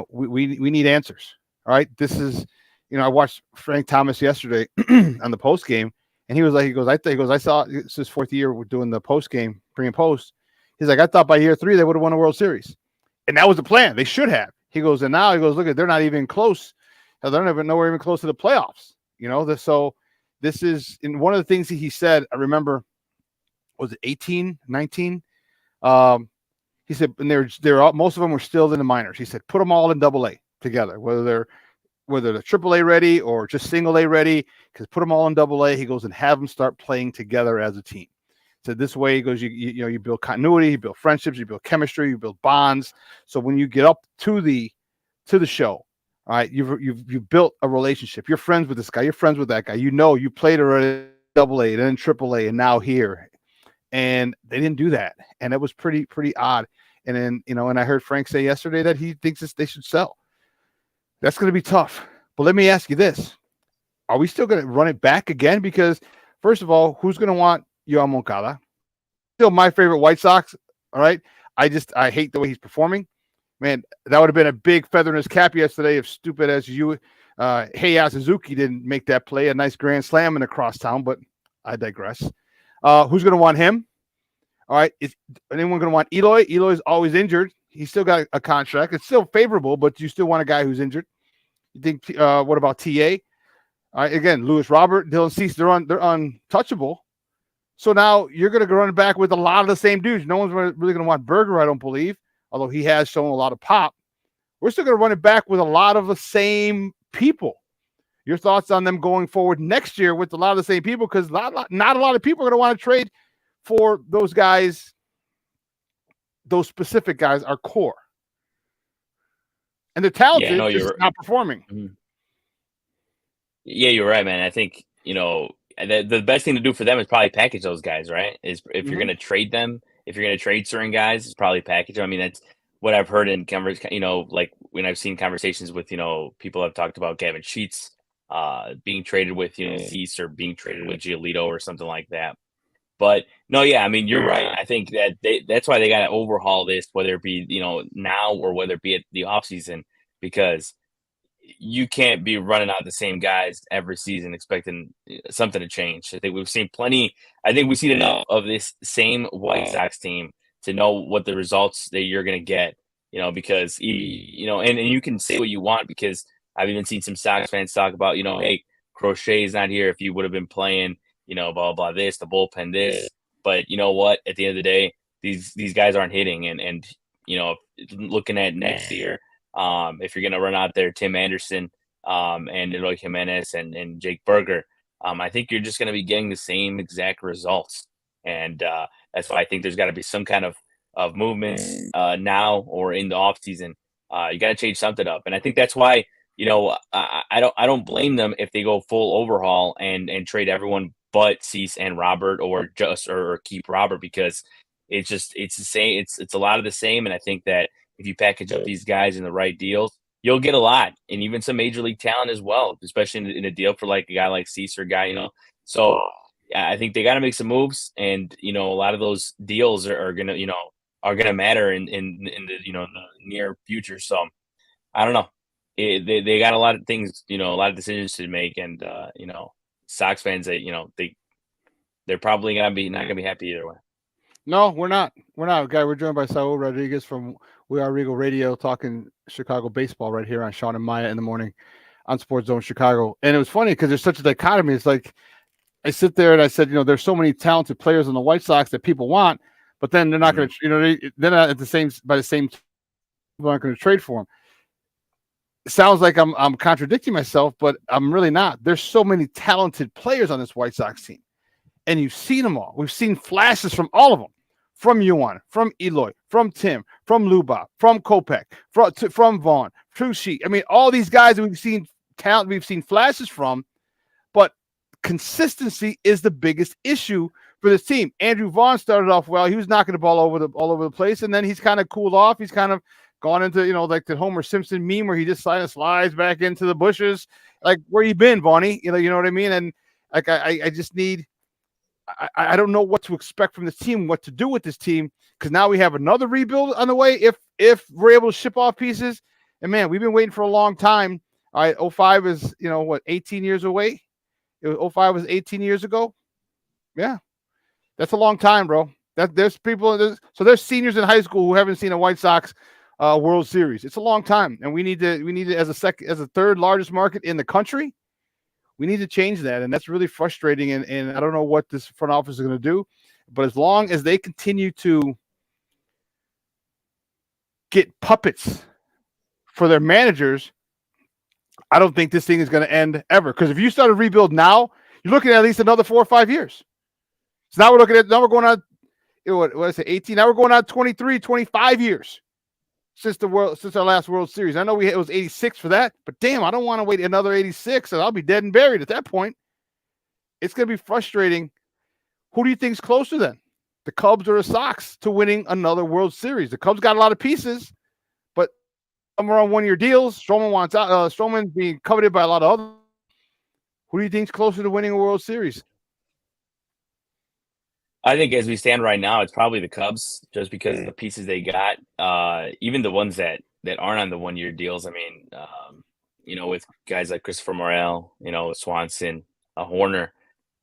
we need answers. All right, this is I watched Frank Thomas yesterday on the post game, and he goes, I saw it's his fourth year doing the post game, pre and post. He's like, I thought by year 3 they would have won a World Series, and that was the plan. They should have. He goes, and now he goes, look, they're not even close. They're nowhere even close to the playoffs. So this is in one of the things that he said. I remember, was it 18, 19? He said, and they're all, most of them were still in the minors. He said, put them all in AA together, whether they're AAA ready or just single A ready, because put them all in AA. He goes, and have them start playing together as a team. So this way, he goes, you build continuity, you build friendships, you build chemistry, you build bonds. So when you get up to the show, all right, you've built a relationship. You're friends with this guy. You're friends with that guy. You played already AA, then AAA, and now here. And they didn't do that, and it was pretty odd. And then and I heard Frank say yesterday that he thinks they should sell. That's going to be tough. But let me ask you this: are we still going to run it back again? Because first of all, who's going to want Yoan Moncada? Still my favorite White Sox. All right, I hate the way he's performing. Man, that would have been a big feather in his cap yesterday if stupid as Heiya Suzuki didn't make that play, a nice grand slam in the crosstown, but I digress. Who's going to want him? All right, is anyone going to want Eloy? Eloy's always injured. He's still got a contract. It's still favorable, but you still want a guy who's injured. You think, what about TA? All right, again, Luis Robert, Dylan Cease, they're untouchable. So now you're going to run back with a lot of the same dudes. No one's really going to want Berger, I don't believe, although he has shown a lot of pop. We're still going to run it back with a lot of the same people. Your thoughts on them going forward next year with a lot of the same people? Because not a lot of people are going to want to trade for those guys. Those specific guys are core. And they're talented, just not performing. Mm-hmm. Yeah, you're right, man. I think, the best thing to do for them is probably package those guys, right? If you're going to trade them, if you're going to trade certain guys, it's probably package them. I mean, that's what I've heard in like when I've seen conversations with, people have talked about Gavin Sheets being traded with, Cease, or being traded with Giolito or something like that. But no, yeah, I mean, you're right. I think that that's why they got to overhaul this, whether it be, now or whether it be at the offseason, because you can't be running out the same guys every season expecting something to change. I think we've seen plenty. I think we've seen enough of this same White Sox team to know what the results that you're going to get. Because and you can say what you want, because I've even seen some Sox fans talk about, hey, Crochet's not here. If you would have been playing, blah blah this, the bullpen this. But you know what? At the end of the day, these guys aren't hitting, and looking at next year. If you're going to run out there, Tim Anderson and Eloy Jimenez and Jake Berger, I think you're just going to be getting the same exact results. And that's why I think there's got to be some kind of movement now or in the offseason. You got to change something up. And I think that's why, I don't blame them if they go full overhaul and trade everyone but Cease and Robert, or keep Robert, because it's the same. It's a lot of the same. And I think that if you package up these guys in the right deals, you'll get a lot, and even some major league talent as well, especially in a deal for like a guy like Cease or a guy, So I think they got to make some moves, and a lot of those deals are gonna matter in the the near future. So I don't know. They got a lot of things, a lot of decisions to make, and Sox fans, they're probably not gonna be happy either way. No, we're not. Guy, we're joined by Saul Rodriguez from We Are Regal Radio, talking Chicago baseball right here on Shawn and Maya in the morning on Sports Zone Chicago. And it was funny because there's such a dichotomy. It's like I sit there and I said, there's so many talented players on the White Sox that people want, but then they're not going to, they're not at the same people aren't going to trade for them. It sounds like I'm contradicting myself, but I'm really not. There's so many talented players on this White Sox team, and you've seen them all. We've seen flashes from all of them. From Yuan, from Eloy, from Tim, from Luba, from Kopech, from Vaughn, Trushi. I mean, all these guys that we've seen talent, we've seen flashes from, but consistency is the biggest issue for this team. Andrew Vaughn started off well. He was knocking the ball all over the place, and then he's kind of cooled off. He's kind of gone into, like the Homer Simpson meme where he just slides back into the bushes. Like, where you been, Vaughnie? You know what I mean? And like I just need. I don't know what to expect from this team, what to do with this team, because now we have another rebuild on the way if we're able to ship off pieces. And, man, we've been waiting for a long time. All right, 05 is, 18 years away? 05 was 18 years ago? Yeah. That's a long time, bro. There's there's seniors in high school who haven't seen a White Sox World Series. It's a long time, and we need to as a third largest market in the country, we need to change that, and that's really frustrating, and I don't know what this front office is going to do, but as long as they continue to get puppets for their managers, I don't think this thing is going to end ever, because if you start a rebuild now, you're looking at least another 4 or 5 years. So now we're going on, what I say, 18? Now we're going on 23, 25 years since our last World Series. I know it was 86 for that, but damn, I don't want to wait another 86, and I'll be dead and buried at that point. It's going to be frustrating. Who do you think's closer then? The Cubs or the Sox to winning another World Series? The Cubs got a lot of pieces, but some are on one-year deals. Stroman wants out. Stroman's being coveted by a lot of others. Who do you think's closer to winning a World Series? I think as we stand right now, it's probably the Cubs, just because of the pieces they got. Even the ones that aren't on the one-year deals. I mean, with guys like Christopher Morel, Swanson, Horner,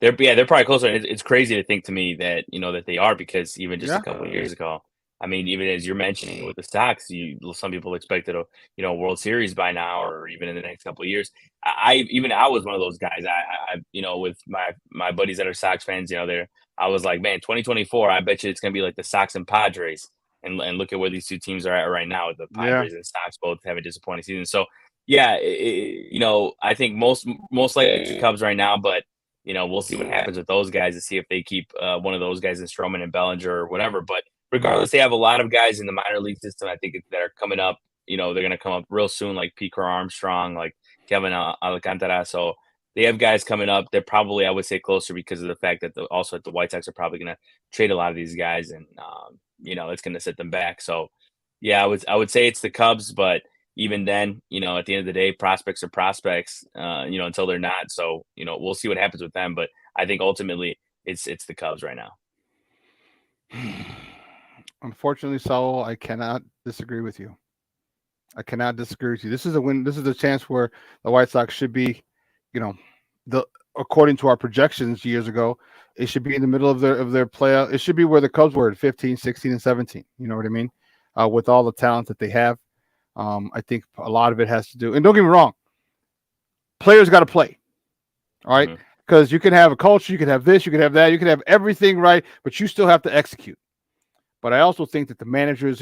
they're probably closer. It's crazy to think to me that that they are, because even just a couple of years ago, I mean, even as you're mentioning with the Sox, some people expected a World Series by now, or even in the next couple of years. I was one of those guys. I with my buddies that are Sox fans, I was like, man, 2024, I bet you it's going to be like the Sox and Padres. And look at where these two teams are at right now. The Padres and Sox both have a disappointing season. So, yeah, I think most likely the Cubs right now. But, we'll see what happens with those guys to see if they keep one of those guys in Stroman and Bellinger or whatever. But regardless, they have a lot of guys in the minor league system, I think, that are coming up. They're going to come up real soon, like Pete Armstrong, like Kevin Alcantara. So, they have guys coming up. They're probably, I would say, closer because of the fact that also the White Sox are probably going to trade a lot of these guys, and it's going to set them back. So, yeah, I would say it's the Cubs, but even then, at the end of the day, prospects are prospects, until they're not. So, we'll see what happens with them. But I think ultimately it's the Cubs right now. Unfortunately, Saul, I cannot disagree with you. I cannot disagree with you. This is a win. This is a chance where the White Sox should be, the according to our projections years ago, it should be in the middle of their playoff. It should be where the Cubs were at 15, 16, and 17. You know what I mean? With all the talent that they have, I think a lot of it has to do. And don't get me wrong, players got to play. All right, because you can have a culture, you can have this, you can have that, you can have everything right, but you still have to execute. But I also think that the manager is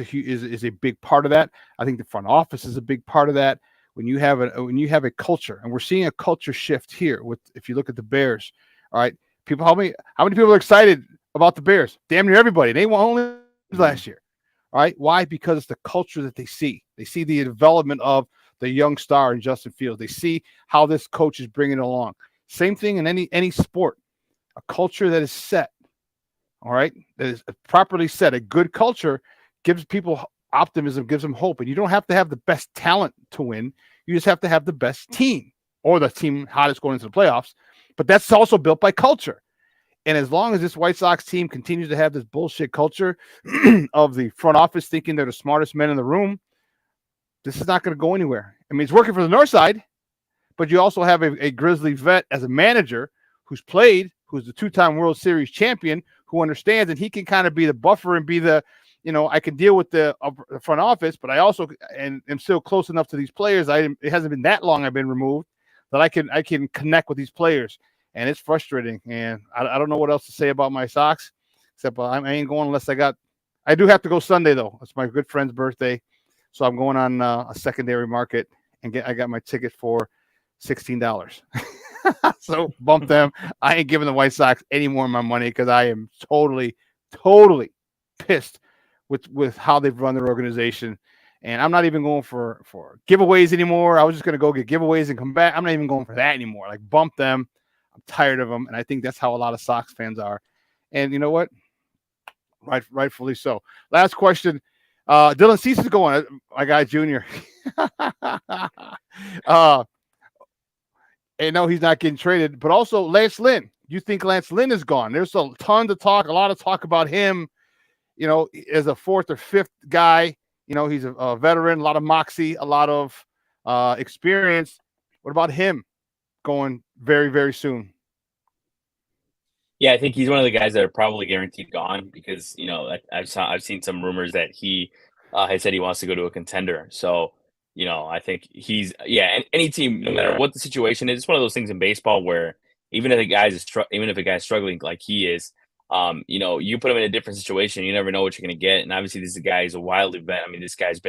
a big part of that. I think the front office is a big part of that. When you have a culture, and we're seeing a culture shift here. If you look at the Bears, all right, people, how many people are excited about the Bears? Damn near everybody. They won only last year. All right, why? Because it's the culture that they see. They see the development of the young star in Justin Fields. They see how this coach is bringing it along. Same thing in any sport. A culture that is set. All right, that is properly set. A good culture gives people optimism, gives them hope. And you don't have to have the best talent to win. You just have to have the best team or the team hottest going into the playoffs. But that's also built by culture. And as long as this White Sox team continues to have this bullshit culture of the front office thinking they're the smartest men in the room, this is not going to go anywhere. I mean, it's working for the North Side, but you also have a Grizzly vet as a manager who's the two-time World Series champion, who understands, and he can kind of be the buffer and be the, I can deal with the front office, but I also am still close enough to these players. It hasn't been that long I've been removed that I can connect with these players, and it's frustrating. And I don't know what else to say about my Sox, except I ain't going unless I do have to go Sunday though. It's my good friend's birthday, so I'm going on a secondary market and I got my ticket for $16. So bump them. I ain't giving the White Sox any more of my money because I am totally pissed with how they've run their organization. And I'm not even going for giveaways anymore. I was just going to go get giveaways and come back. I'm not even going for that anymore. Like, bump them. I'm tired of them. And I think that's how a lot of Sox fans are. And you know what? Rightfully so. Last question. Dylan Cease is going. My guy, Junior. And no, he's not getting traded. But also Lance Lynn. You think Lance Lynn is gone? There's a ton of talk about him, as a fourth or fifth guy. He's a veteran, a lot of moxie, a lot of experience. What about him going very, very soon? Yeah, I think he's one of the guys that are probably guaranteed gone because, I've seen some rumors that he has said he wants to go to a contender. So, I think and any team, no matter what the situation is, it's one of those things in baseball where even if a guy's struggling like he is, you put him in a different situation, you never know what you're going to get. And obviously, this is a guy who's a wildly vet. I mean, this guy's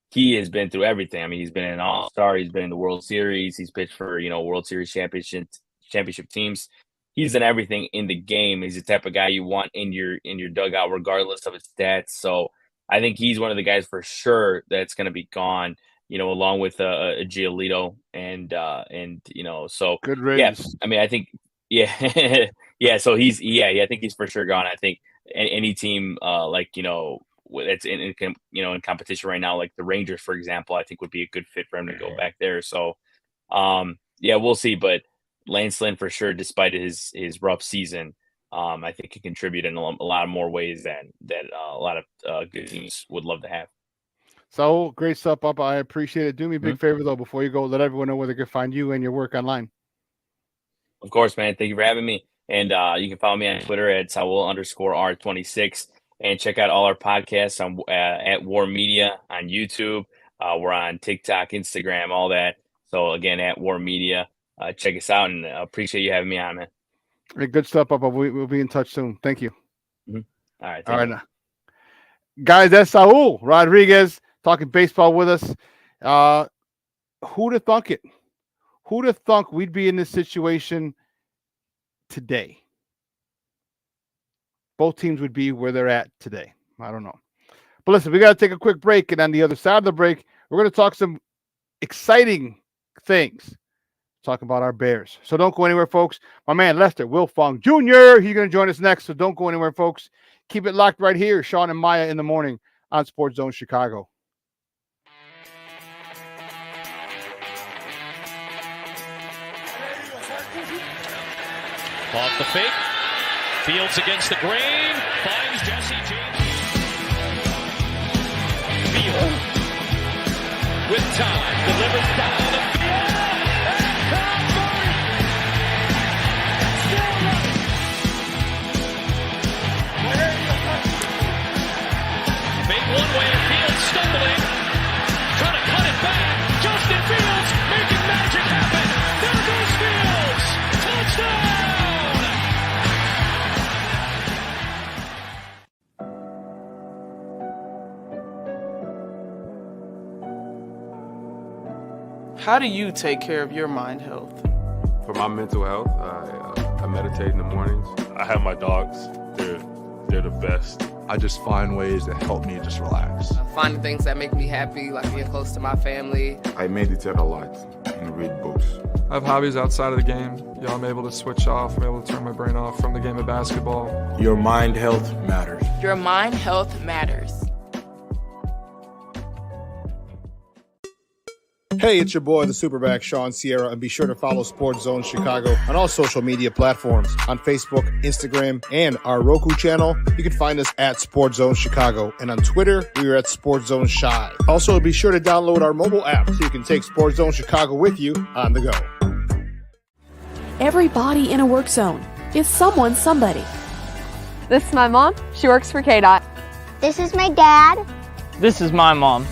he has been through everything. I mean, he's been an All-Star, he's been in the World Series, he's pitched for World Series championship teams. He's done everything in the game. He's the type of guy you want in your dugout, regardless of his stats. So I think he's one of the guys for sure that's going to be gone. Along with a Giolito and so good riddance. Yeah, I mean, I think, yeah. So I think he's for sure gone. I think any team, that's in competition right now, like the Rangers, for example, I think would be a good fit for him to go back there. So, we'll see. But Lance Lynn for sure, despite his rough season, I think can contribute in a lot of more ways than a lot of good teams would love to have. So great stuff, Papa. I appreciate it. Do me a big favor though, before you go, let everyone know where they can find you and your work online. Of course, man. Thank you for having me. And you can follow me on Twitter at Saul_R26 and check out all our podcasts on at War Media on YouTube. We're on TikTok, Instagram, all that. So again, at War Media, check us out, and I appreciate you having me on, man. Hey, good stuff, Papa. We'll be in touch soon. Thank you. All right. All right. Guys, that's Saul Rodriguez talking baseball with us. Who'd have thunk it? Who'd have thunk we'd be in this situation today? Both teams would be where they're at today. I don't know. But listen, we got to take a quick break. And on the other side of the break, we're going to talk some exciting things. Talk about our Bears. So don't go anywhere, folks. My man Lester Wilfong Jr., he's going to join us next. So don't go anywhere, folks. Keep it locked right here. Shawn and Maya in the morning on Sports Zone Chicago. Off the fake. Fields against the grain. Finds Jesse with time. Delivers down the field. And Tom Murray. Still running. Big one-way field stumbling. Trying to cut it back. Justin Fields making magic happen. There goes Fields. Touchdown. How do you take care of your mind health? For my mental health, I meditate in the mornings. I have my dogs. They're the best. I just find ways that help me just relax. Finding things that make me happy, like being close to my family. I meditate a lot and read books. I have hobbies outside of the game. I'm able to switch off. I'm able to turn my brain off from the game of basketball. Your mind health matters. Your mind health matters. Hey, it's your boy, the SuperBack, Shawn Sierra, and be sure to follow Sports Zone Chicago on all social media platforms. On Facebook, Instagram, and our Roku channel, you can find us at Sports Zone Chicago. And on Twitter, we are at Sports Zone Shy. Also, be sure to download our mobile app so you can take Sports Zone Chicago with you on the go. Everybody in a work zone is someone somebody. This is my mom. She works for KDOT. This is my dad. This is my mom.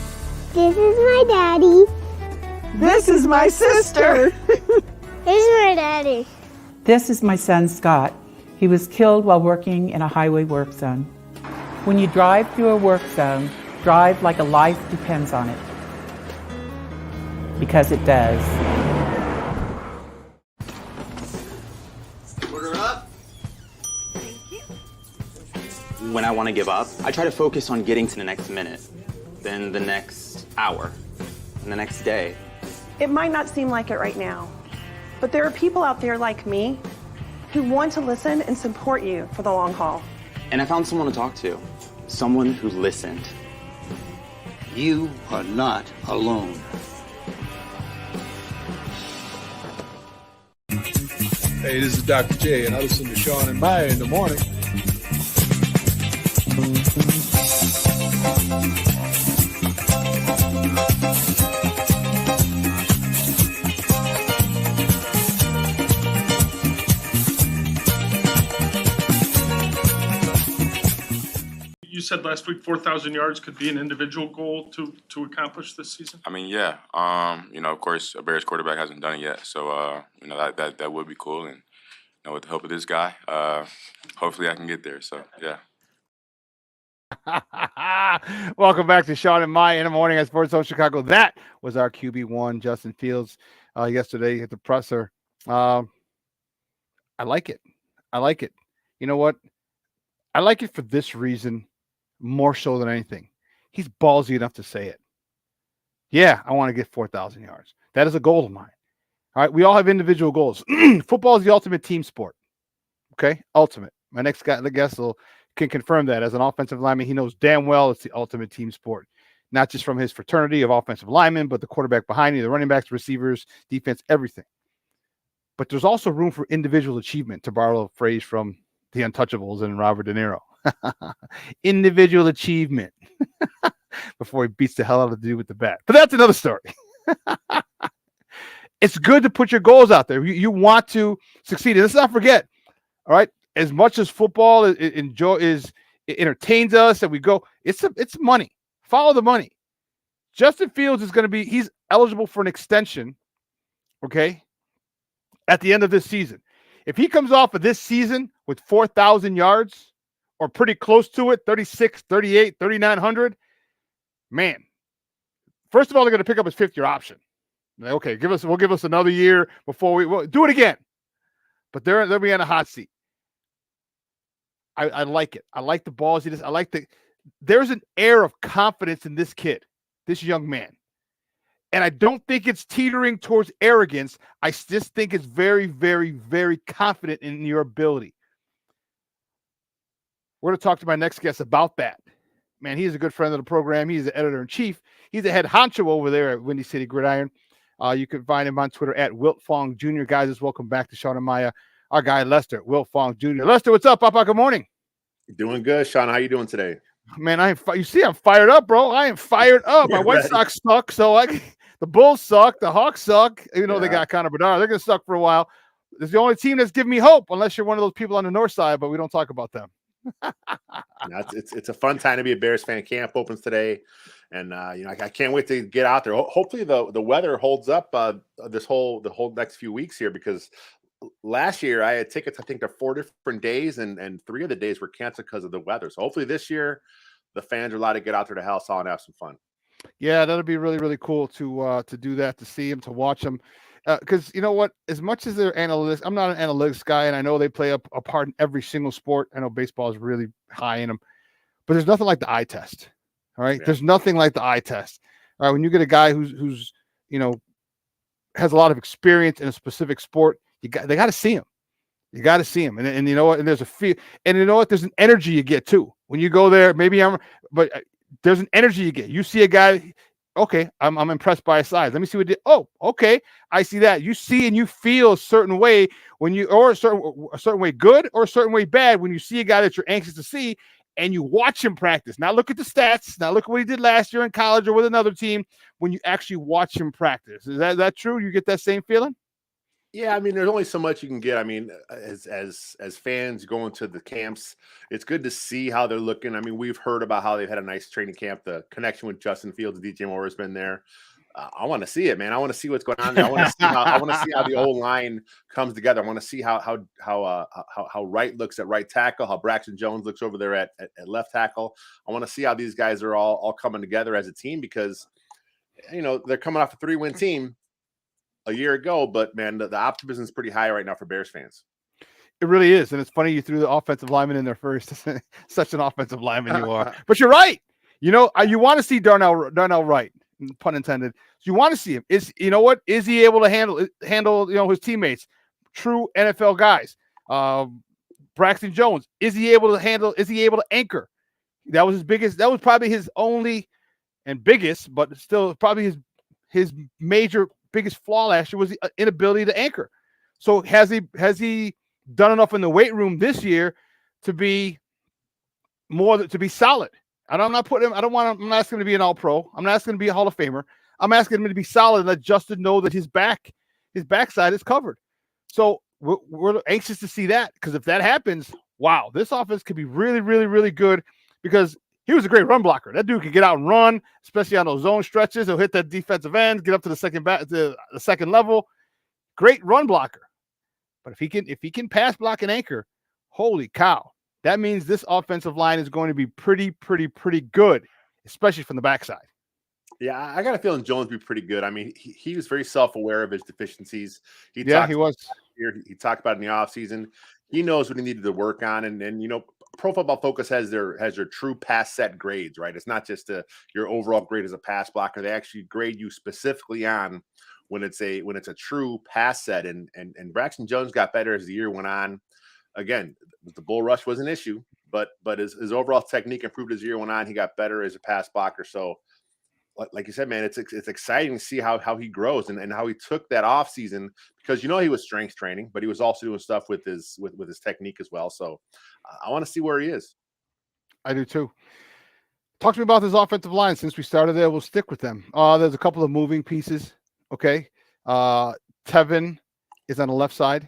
This is my daddy. This is my sister. This is my daddy. This is my son, Scott. He was killed while working in a highway work zone. When you drive through a work zone, drive like a life depends on it. Because it does. Order up. When I want to give up, I try to focus on getting to the next minute, then the next hour, and the next day. It might not seem like it right now, but there are people out there like me who want to listen and support you for the long haul. And I found someone to talk to, someone who listened. You are not alone. Hey, this is Dr. J, and I listen to Shawn and Maya in the morning. You said last week 4,000 yards could be an individual goal to accomplish this season. I mean, yeah. Of course, a Bears quarterback hasn't done it yet, so that would be cool. And with the help of this guy, hopefully I can get there. So yeah. Welcome back to Shawn and Maya in the morning at Sports Zone Chicago. That was our QB1, Justin Fields, yesterday at the presser. I like it. You know what? I like it for this reason more so than anything. He's ballsy enough to say it. Yeah, I want to get 4,000 yards. That is a goal of mine. All right, we all have individual goals. Football is the ultimate team sport. Okay, ultimate. My next guy, the guest, can confirm that as an offensive lineman. He knows damn well it's the ultimate team sport, not just from his fraternity of offensive linemen, but the quarterback behind you, the running backs, receivers, defense, everything. But there's also room for individual achievement, to borrow a phrase from The Untouchables and Robert De Niro. Individual achievement before he beats the hell out of the dude with the bat. But that's another story. It's good to put your goals out there. You want to succeed. And let's not forget, all right, as much as football it entertains us and we go, it's money. Follow the money. Justin Fields is going to he's eligible for an extension, okay, at the end of this season. If he comes off of this season with 4,000 yards or pretty close to it, 36, 38, 3,900, man, first of all, they're going to pick up his fifth-year option. Like, okay, we'll give us another year before we'll do it again. But they'll be on a hot seat. I like it. I like the ballsiness. I like there's an air of confidence in this kid, this young man. And I don't think it's teetering towards arrogance. I just think it's very, very, very confident in your ability. We're going to talk to my next guest about that. Man, he's a good friend of the program. He's the editor-in-chief. He's the head honcho over there at Windy City Gridiron. You can find him on Twitter at Wilt Fong Jr. Guys, just welcome back to Shawn and Maya. Our guy, Lester, Wilt Fong Jr. Lester, what's up, Papa? Good morning. Doing good, Shawn. How you doing today? Man, you see, I'm fired up, bro. I am fired up. My White Sox suck, so the Bulls suck, the Hawks suck. Even though they got Connor Bedard, they're gonna suck for a while. It's the only team that's giving me hope, unless you're one of those people on the north side, but we don't talk about them. It's a fun time to be a Bears fan. Camp opens today, and I can't wait to get out there. Hopefully the weather holds up the whole next few weeks here, because last year I had tickets, I think, to 4 different days, and 3 of the days were canceled because of the weather. So hopefully this year the fans are allowed to get out there to Hellsaw and have some fun. Yeah, that'll be really, really cool to do that, to see them, to watch them. Because you know what? As much as they're analytics, I'm not an analytics guy, and I know they play a part in every single sport. I know baseball is really high in them, but there's nothing like the eye test. All right, there's nothing like the eye test. All right, when you get a guy who's has a lot of experience in a specific sport, they got to see him. You got to see him, and you know what? And there's a feel, and you know what? There's an energy you get too when you go there. But there's an energy you get. You see a guy. Okay, I'm impressed by his size. Let me see what. Oh, okay, I see that. You see and you feel a certain way when you, or a certain way good or a certain way bad when you see a guy that you're anxious to see, and you watch him practice. Now look at the stats. Now look at what he did last year in college or with another team. When you actually watch him practice, is that true? You get that same feeling? Yeah, I mean, there's only so much you can get. I mean, as fans going to the camps, it's good to see how they're looking. I mean, we've heard about how they've had a nice training camp. The connection with Justin Fields, DJ Moore has been there. I want to see it, man. I want to see what's going on there. I want to see how the old line comes together. I want to see how Wright looks at right tackle, how Braxton Jones looks over there at left tackle. I want to see how these guys are all coming together as a team, because they're coming off a 3-win team a year ago, but man, the optimism is pretty high right now for Bears fans. It really is, and it's funny you threw the offensive lineman in there first. Such an offensive lineman you are, but you're right. You want to see Darnell Wright, pun intended. So you want to see him. Is he able to handle his teammates, true NFL guys? Braxton Jones, is he able to anchor? That was probably his only and biggest, but still probably his major biggest flaw last year was the inability to anchor. So has he done enough in the weight room this year to be solid? I'm not asking him to be an all-pro. I'm not asking him to be a Hall of Famer. I'm asking him to be solid and let Justin know that his backside is covered. So we're anxious to see that, because if that happens, wow, this offense could be really, really, really good, because he was a great run blocker. That dude could get out and run, especially on those zone stretches. He'll hit that defensive end, get up to the second level. Great run blocker. But if he can pass, block, and anchor, holy cow, that means this offensive line is going to be pretty, pretty, pretty good, especially from the backside. Yeah, I got a feeling Jones will be pretty good. I mean, he was very self-aware of his deficiencies. He was. He talked about it in the offseason. He knows what he needed to work on, and Pro Football Focus has their true pass set grades, right? It's not just your overall grade as a pass blocker. They actually grade you specifically on when it's a true pass set. And Braxton Jones got better as the year went on. Again, the bull rush was an issue, but his overall technique improved as the year went on. He got better as a pass blocker. So, like you said, man, it's exciting to see how he grows and how he took that off season, because he was strength training, but he was also doing stuff with his technique as well. So I want to see where he is. I do too. Talk to me about this offensive line. Since we started there, we'll stick with them. There's a couple of moving pieces. Okay. Tevin is on the left side.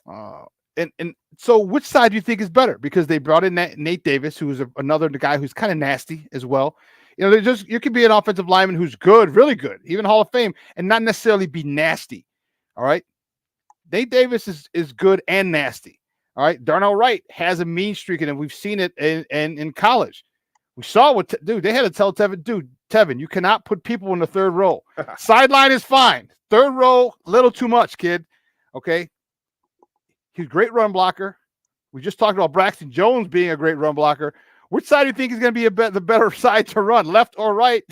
And so which side do you think is better? Because they brought in Nate Davis, who is another guy who's kind of nasty as well. You could be an offensive lineman who's good, really good, even Hall of Fame, and not necessarily be nasty. All right. Nate Davis is good and nasty. All right. Darnell Wright has a mean streak in him. We've seen it in college. We saw they had to tell Tevin, you cannot put people in the third row. Sideline is fine. Third row, a little too much, kid. Okay. He's a great run blocker. We just talked about Braxton Jones being a great run blocker. Which side do you think is going to be the better side to run, left or right,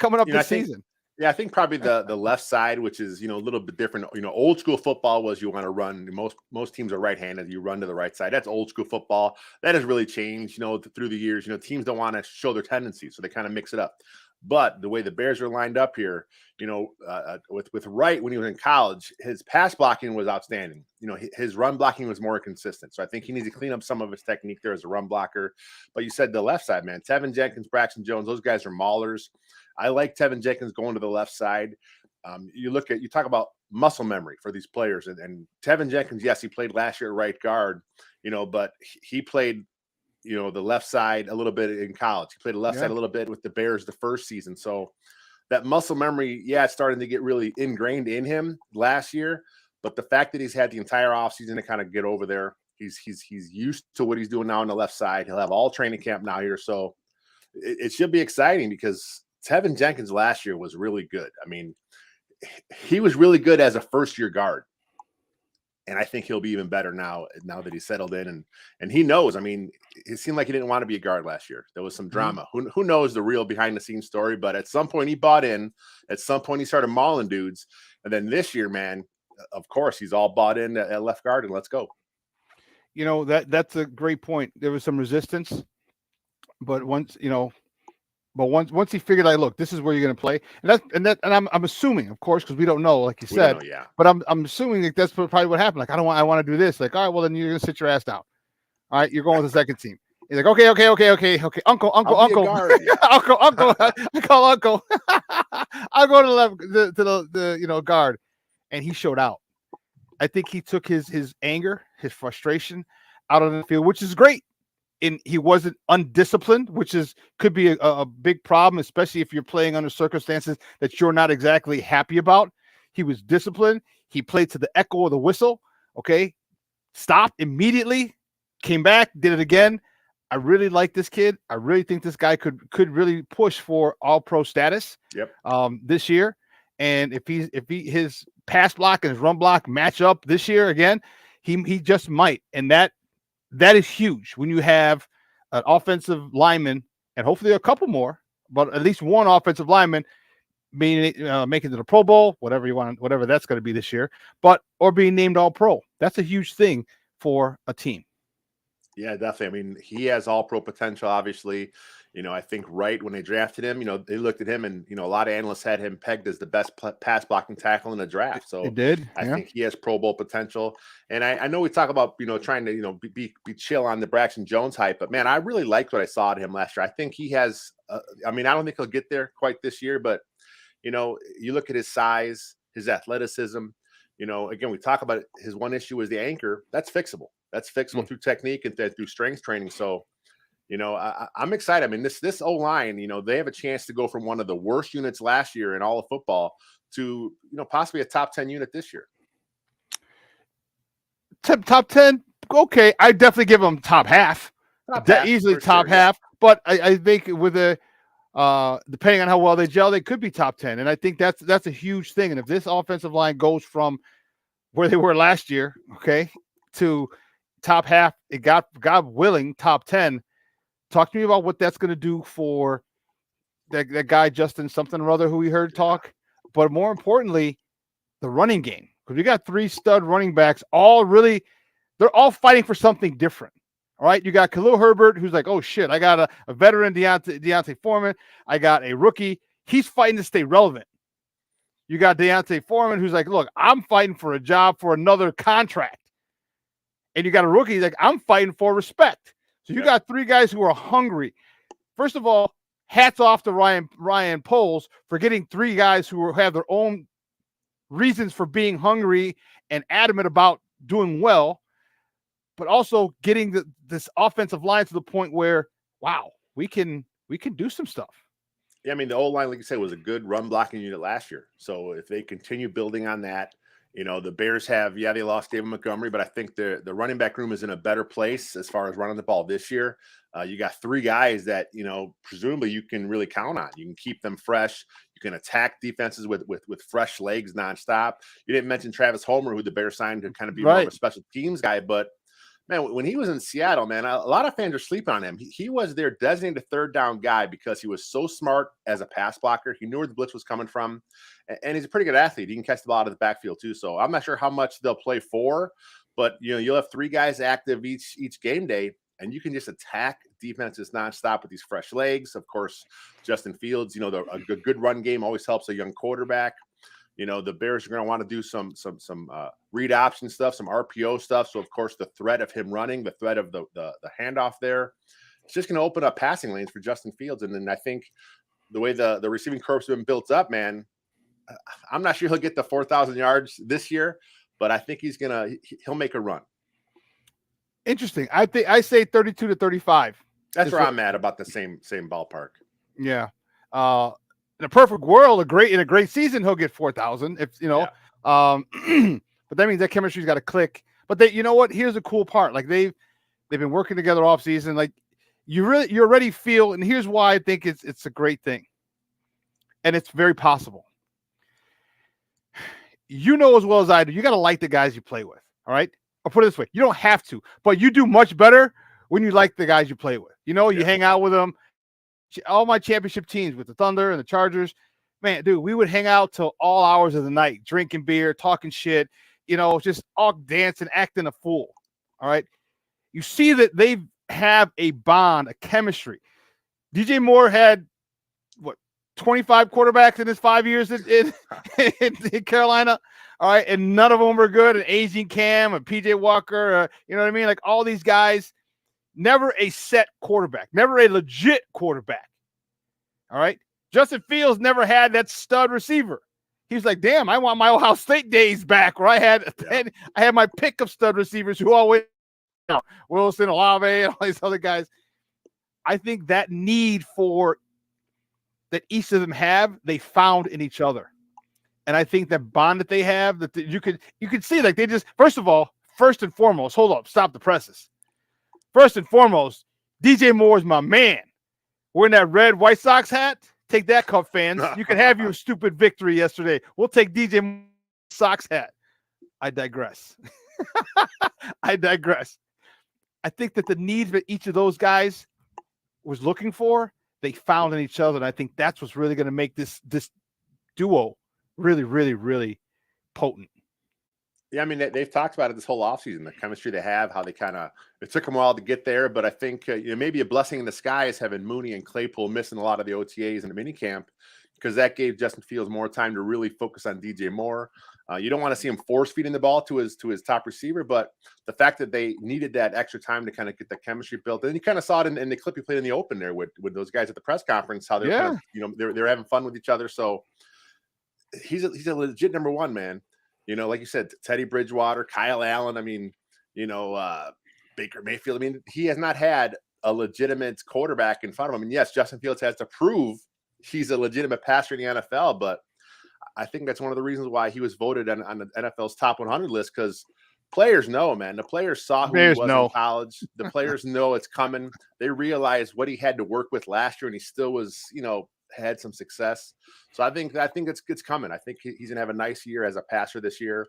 coming up this season? Yeah, I think probably the left side, which is a little bit different. Old school football was you want to run. Most teams are right-handed. You run to the right side. That's old school football. That has really changed. Through the years. Teams don't want to show their tendencies, so they kind of mix it up. But the way the Bears are lined up here, with Wright when he was in college, his pass blocking was outstanding. His run blocking was more consistent. So I think he needs to clean up some of his technique there as a run blocker. But you said the left side, man. Tevin Jenkins, Braxton Jones, those guys are maulers. I like Tevin Jenkins going to the left side. You talk about muscle memory for these players, and Tevin Jenkins, yes, he played last year at right guard, but he played the left side a little bit in college. He played the left side a little bit with the Bears the first season. So that muscle memory, it's starting to get really ingrained in him last year. But the fact that he's had the entire offseason to kind of get over there, he's used to what he's doing now on the left side. He'll have all training camp now here. So it should be exciting because Tevin Jenkins last year was really good. I mean, he was really good as a first-year guard. And I think he'll be even better now that he's settled in. And he knows. I mean, it seemed like he didn't want to be a guard last year. There was some drama. Who knows the real behind-the-scenes story? But at some point, he bought in. At some point, he started mauling dudes. And then this year, man, of course, he's all bought in at left guard, and let's go. That's a great point. There was some resistance. But once he figured out, look, this is where you're going to play, and I'm assuming, of course, because we don't know, like you said, but I'm assuming that that's probably what happened. Like, I want to do this. Like, all right, well, then you're going to sit your ass down. All right, you're going with the second team. He's like, okay, uncle, uncle, I call uncle. I'll go to the left, to the guard, and he showed out. I think he took his anger, his frustration out on the field, which is great. And he wasn't undisciplined, which could be a big problem, especially if you're playing under circumstances that you're not exactly happy about. He was disciplined. He played to the echo of the whistle. Okay, stopped immediately, came back, did it again. I really like this kid. I really think this guy could really push for All-Pro status. This year. And if his pass block and his run block match up this year again, he just might. And that is huge when you have an offensive lineman and hopefully a couple more, but at least one offensive lineman making it to the Pro Bowl, whatever that's going to be this year, or being named All-Pro. That's a huge thing for a team. Yeah, definitely. I mean, he has All-Pro potential, obviously. I think right when they drafted him, they looked at him and, a lot of analysts had him pegged as the best pass blocking tackle in the draft. So it did. I think he has Pro Bowl potential. And I know we talk about, trying to, be chill on the Braxton Jones hype, but man, I really liked what I saw at him last year. I think he has, I don't think he'll get there quite this year, but, you look at his size, his athleticism, again, we talk about it, his one issue was the anchor. That's fixable. That's fixable through technique and through strength training. So, I'm excited. I mean, this O-line, they have a chance to go from one of the worst units last year in all of football to, possibly a top 10 unit this year. Top 10. Okay. I definitely give them top half. Easily top half. But I think with depending on how well they gel, they could be top 10. And I think that's a huge thing. And if this offensive line goes from where they were last year, okay, to top half, it got God willing, top 10. Talk to me about what that's going to do for that guy, Justin something or other, who we heard talk. But more importantly, the running game. Because we got 3 stud running backs, they're all fighting for something different. All right, you got Khalil Herbert, who's like, oh, shit, I got a veteran, Deontay Foreman. I got a rookie. He's fighting to stay relevant. You got Deontay Foreman, who's like, look, I'm fighting for a job for another contract. And you got a rookie, like, I'm fighting for respect. So you got 3 guys who are hungry. First of all, hats off to Ryan Poles for getting 3 guys who have their own reasons for being hungry and adamant about doing well, but also getting this offensive line to the point where, wow, we can do some stuff. Yeah, I mean, the O-line, like you said, was a good run blocking unit last year. So if they continue building on that, the Bears they lost David Montgomery, but I think the running back room is in a better place as far as running the ball this year. You got 3 guys that, presumably you can really count on. You can keep them fresh. You can attack defenses with fresh legs nonstop. You didn't mention Travis Homer, who the Bears signed to kind of be more of a special teams guy, but man, when he was in Seattle, man, a lot of fans are sleeping on him. He was their designated third down guy because he was so smart as a pass blocker. He knew where the blitz was coming from, and he's a pretty good athlete. He can catch the ball out of the backfield too. So I'm not sure how much they'll play for, but you'll have 3 guys active each game day, and you can just attack defense is nonstop with these fresh legs. Of course, Justin Fields, a good run game always helps a young quarterback. The Bears are going to want to do some read option stuff, some RPO stuff. So, of course, the threat of him running, the threat of the handoff there, it's just going to open up passing lanes for Justin Fields. And then I think the way the receiving corps has been built up, man, I'm not sure he'll get the 4,000 yards this year, but I think he'll make a run. Interesting. I say 32 to 35. That's where I'm at, about the same ballpark. Yeah. In a perfect world, in a great season, he'll get 4,000. But that means that chemistry's got to click. But you know what? Here's the cool part. Like they've been working together off season. Like you already feel, and here's why I think it's a great thing, and it's very possible. As well as I do, you got to like the guys you play with. All right. I'll put it this way: you don't have to, but you do much better when you like the guys you play with. You hang out with them. All my championship teams with the Thunder and the Chargers, man, dude, we would hang out till all hours of the night, drinking beer, talking shit, just all dancing, acting a fool. All right. You see that they have a bond, a chemistry. DJ Moore had 25 quarterbacks in his 5 years in Carolina. All right. And none of them were good. And Aging Cam and PJ Walker, you know what I mean? Like all these guys. Never a set quarterback, never a legit quarterback. All right. Justin Fields never had that stud receiver. He was like, damn, I want my Ohio State days back where I had my pick of stud receivers who always, Wilson, Olave, and all these other guys. I think that need that each of them they found in each other. And I think that bond that they have, that you could see, like they just, first and foremost, hold up, stop the presses. First and foremost, DJ Moore is my man. Wearing that red White Sox hat. Take that, Cub fans. You can have your stupid victory yesterday. We'll take DJ Moore's Sox hat. I digress. I think that the needs that each of those guys was looking for, they found in each other. And I think that's what's really going to make this duo really, really, really potent. Yeah, I mean, they've talked about it this whole offseason, the chemistry they have, how it took them a while to get there. But I think maybe a blessing in disguise having Mooney and Claypool missing a lot of the OTAs and the minicamp, because that gave Justin Fields more time to really focus on DJ Moore. You don't want to see him force feeding the ball to his top receiver, but the fact that they needed that extra time to kind of get the chemistry built, and you kind of saw it in the clip you played in the open there with those guys at the press conference, how they're they're having fun with each other. So he's a legit number one, man. Like you said, Teddy Bridgewater, Kyle Allen. I mean, Baker Mayfield. I mean, he has not had a legitimate quarterback in front of him. And yes, Justin Fields has to prove he's a legitimate passer in the NFL. But I think that's one of the reasons why he was voted on the NFL's top 100 list, because players know, man. The players saw who he was in college. The players know it's coming. They realized what he had to work with last year, and he still was, had some success. So I think it's coming. I think he's gonna have a nice year as a passer this year.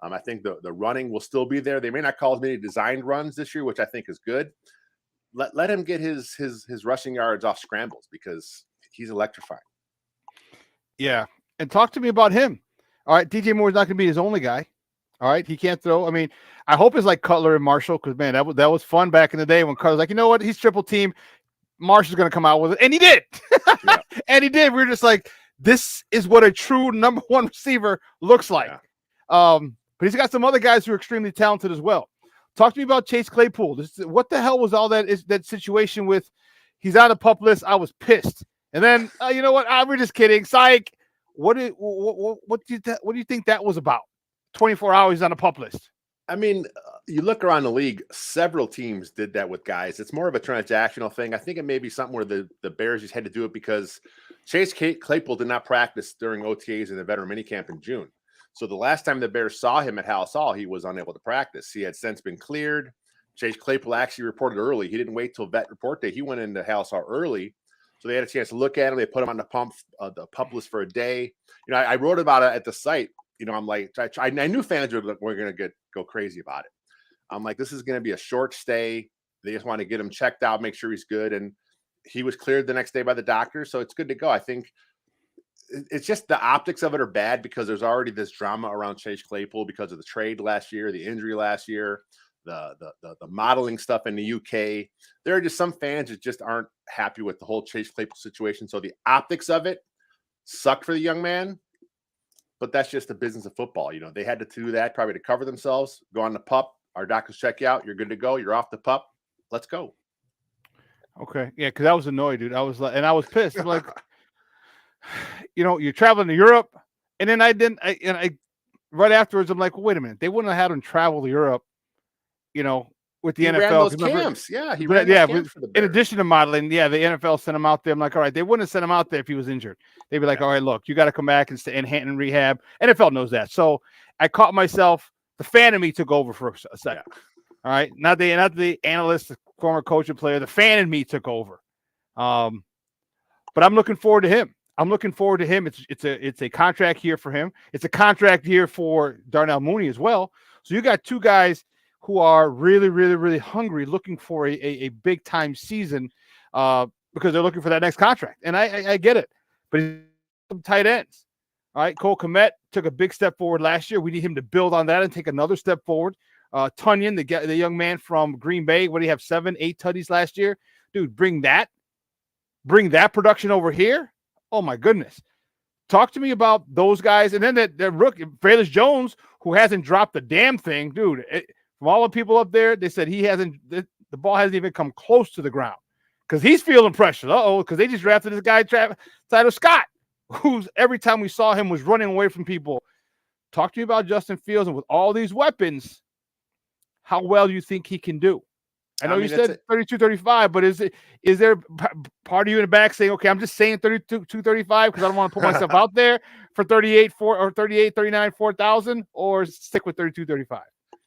I think the running will still be there. They may not call as many designed runs this year, which I think is good. Let him get his rushing yards off scrambles, because he's electrifying. Yeah, and talk to me about him. All right, DJ Moore's not gonna be his only guy. All right, he can't throw. I mean, I hope it's like Cutler and Marshall, because man, that was fun back in the day when Cutler's like, you know what, he's triple team. Marshall's going to come out with it. And he did. Yeah. And he did. We were just like, this is what a true number one receiver looks like. Yeah. But he's got some other guys who are extremely talented as well. Talk to me about Chase Claypool. What the hell was all that situation with he's on the PUP list? I was pissed. And then, you know what? We're just kidding. Psych. What do you think that was about? 24 hours on the PUP list. I mean, you look around the league, several teams did that with guys. It's more of a transactional thing. I think it may be something where the Bears just had to do it because Chase Claypool did not practice during OTAs and the veteran minicamp in June. So the last time the Bears saw him at Halas Hall, he was unable to practice. He had since been cleared. Chase Claypool actually reported early. He didn't wait till vet report day. He went into Halas Hall early. So they had a chance to look at him. They put him on the PUP list for a day. I wrote about it at the site. I'm like, I knew fans were going to go crazy about it. I'm like, this is going to be a short stay. They just want to get him checked out, make sure he's good. And he was cleared the next day by the doctor. So it's good to go. I think it's just the optics of it are bad because there's already this drama around Chase Claypool because of the trade last year, the injury last year. the modeling stuff in the UK. There are just some fans that just aren't happy with the whole Chase Claypool situation. So the optics of it sucked for the young man, but that's just the business of football. You know, they had to do that probably to cover themselves. Go on the PUP. Our doctors check you out. You're good to go. You're off the PUP. Let's go. Okay, yeah, because I was annoyed, dude. I was like, and I was pissed. I'm like, you know, you're traveling to Europe, and then I right afterwards, I'm like, well, wait a minute, they wouldn't have had him travel to Europe, you know, with the He NFL. ran those 'Cause remember- camps. Yeah, he but ran those camps for the in Bears. addition to modeling, yeah, the NFL sent him out there. I'm like, all right, they wouldn't have sent him out there if he was injured. They'd be like, all right, look, you got to come back and stay in rehab. NFL knows that. So I caught myself. The fan of me took over for a second. Yeah. All right, not the analyst, the former coach and player. The fan in me took over. But I'm looking forward to him. It's a contract year for him. It's a contract year for Darnell Mooney as well. So you got two guys who are really, really, really hungry, looking for a big time season because they're looking for that next contract. And I get it. But he's some tight ends. All right, Cole Kmet took a big step forward last year. We need him to build on that and take another step forward. Tunyon, the young man from Green Bay, what do you have, 7-8 tutties last year? Dude, bring that production over here. Oh my goodness. Talk to me about those guys. And then that rookie, Velus Jones, who hasn't dropped the damn thing, dude. From all the people up there, they said the ball hasn't even come close to the ground because he's feeling pressure. Because they just drafted this guy, Tyler Scott, who's every time we saw him was running away from people. Talk to me about Justin Fields, and with all these weapons, how well do you think he can do? I know you said 32, 35, but is there part of you in the back saying, okay, I'm just saying 32, 35 because I don't want to put myself out there for 38, 39, 4,000, or stick with 32, 35?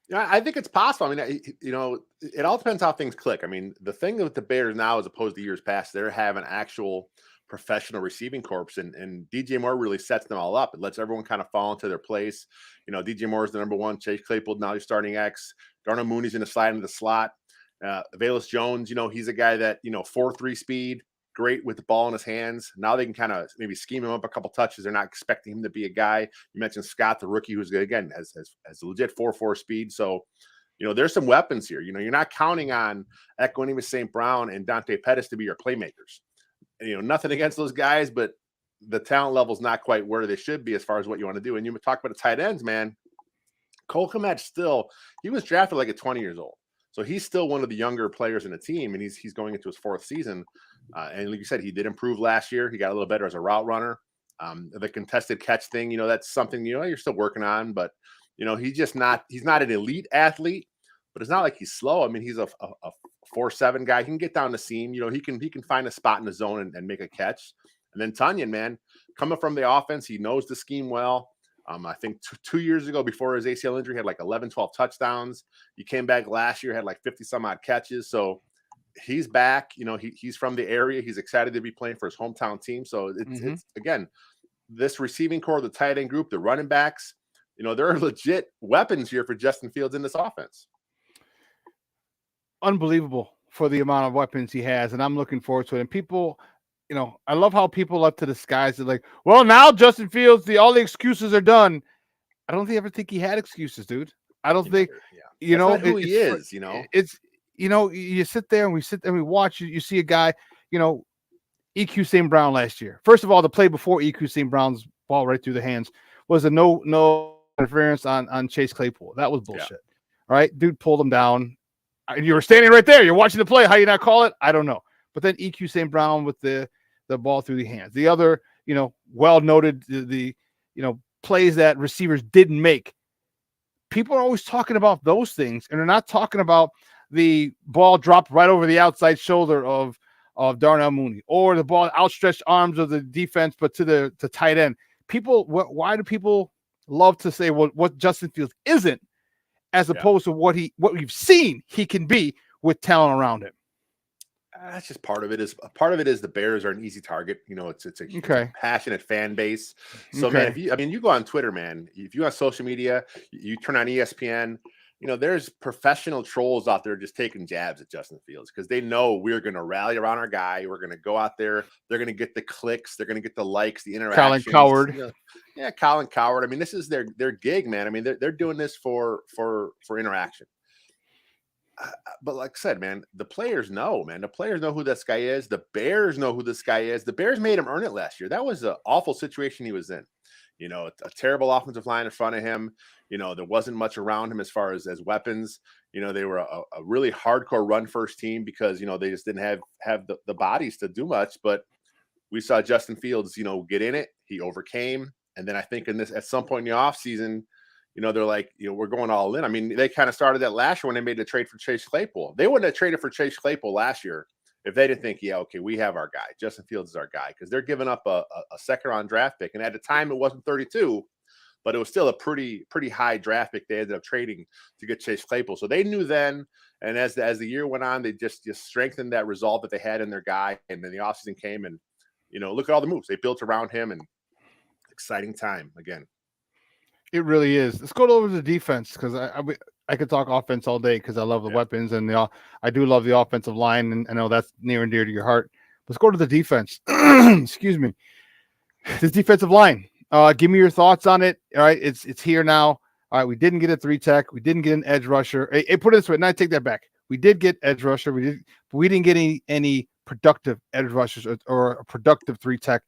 Yeah, I think it's possible. I mean, you know, it all depends how things click. I mean, the thing with the Bears now, as opposed to years past, they're having actual professional receiving corps, and DJ Moore really sets them all up. It lets everyone kind of fall into their place. You know, DJ Moore is the number one. Chase Claypool, now he's starting X. Darnell Mooney's going to slide into the slot. Velus Jones, you know, he's a guy that, you know, 4.3 speed, great with the ball in his hands. Now they can kind of maybe scheme him up a couple touches. They're not expecting him to be a guy. You mentioned Scott, the rookie, who's good, again, has legit 4.4 speed. So, you know, there's some weapons here. You know, you're not counting on Equanimeous St. Brown and Dante Pettis to be your playmakers. And, you know, nothing against those guys, but the talent level is not quite where they should be as far as what you want to do. And you talk about the tight ends, man. Cole Kmet he was drafted like at 20 years old. So he's still one of the younger players in the team, and he's going into his fourth season. And like you said, he did improve last year. He got a little better as a route runner. The contested catch thing, you know, that's something, you know, you're still working on, but, you know, he's not an elite athlete, but it's not like he's slow. I mean, he's a 4.7 guy. He can get down the seam. You know, he can find a spot in the zone and make a catch. And then Tunyon, man, coming from the offense, he knows the scheme well. I think 2 years ago, before his ACL injury, had like 11, 12 touchdowns. He came back last year, had like 50 some odd catches. So he's back. You know, he's from the area. He's excited to be playing for his hometown team. So it's again, this receiving core, the tight end group, the running backs, you know, there are legit weapons here for Justin Fields in this offense. Unbelievable for the amount of weapons he has. And I'm looking forward to it. And people, you know, I love how people up to the skies are like, well, now Justin Fields, all the excuses are done. I don't ever think he had excuses, dude. I don't think, you know, who he is, you know. It's, you know, you sit there and we watch, you see a guy, you know, EQ St. Brown last year. First of all, the play before EQ St. Brown's ball right through the hands was a no interference on Chase Claypool. That was bullshit. All right, dude pulled him down. You were standing right there. You're watching the play. How you not call it? I don't know. But then EQ St. Brown with the ball through the hands. The other, you know, well noted, the you know, plays that receivers didn't make. People are always talking about those things, and they're not talking about the ball dropped right over the outside shoulder of Darnell Mooney, or the ball outstretched arms of the defense, but to tight end. Why do people love to say what Justin Fields isn't, as opposed to what we've seen he can be with talent around him? That's just part of it. Is the Bears are an easy target. You know, it's a passionate fan base. So man, you go on Twitter, man, if you on social media, you turn on ESPN, you know, there's professional trolls out there just taking jabs at Justin Fields because they know we're going to rally around our guy. We're going to go out there. They're going to get the clicks. They're going to get the likes, the interactions. Colin Coward. You know, yeah, Colin Coward. I mean, this is their gig, man. I mean, they're doing this for interaction. But like I said, man, the players know, man. The players know who this guy is. The Bears know who this guy is. The Bears made him earn it last year. That was an awful situation he was in. A terrible offensive line in front of him. There wasn't much around him as far as weapons. They were a really hardcore run first team because, they just didn't have the bodies to do much. But we saw Justin Fields, get in it. He overcame. And then I think at some point in the offseason, they're like, we're going all in. I mean, they kind of started that last year when they made the trade for Chase Claypool. They wouldn't have traded for Chase Claypool last year if they didn't think, okay, we have our guy. Justin Fields is our guy, because they're giving up a second round draft pick. And at the time, it wasn't 32, but it was still a pretty high draft pick they ended up trading to get Chase Claypool. So they knew then. And as the year went on, they just strengthened that resolve that they had in their guy. And then the offseason came, and, look at all the moves they built around him, and exciting time again. It really is. Let's go over to the defense, because I could talk offense all day because I love the weapons, and I do love the offensive line, and I know that's near and dear to your heart. Let's go to the defense. Excuse me. This defensive line. Give me your thoughts on it. All right, it's here now. All right, we didn't get a 3-tech. We didn't get an edge rusher. Hey, put it this way, and I take that back. We did get edge rusher. We didn't get any productive edge rushers or a productive 3-tech.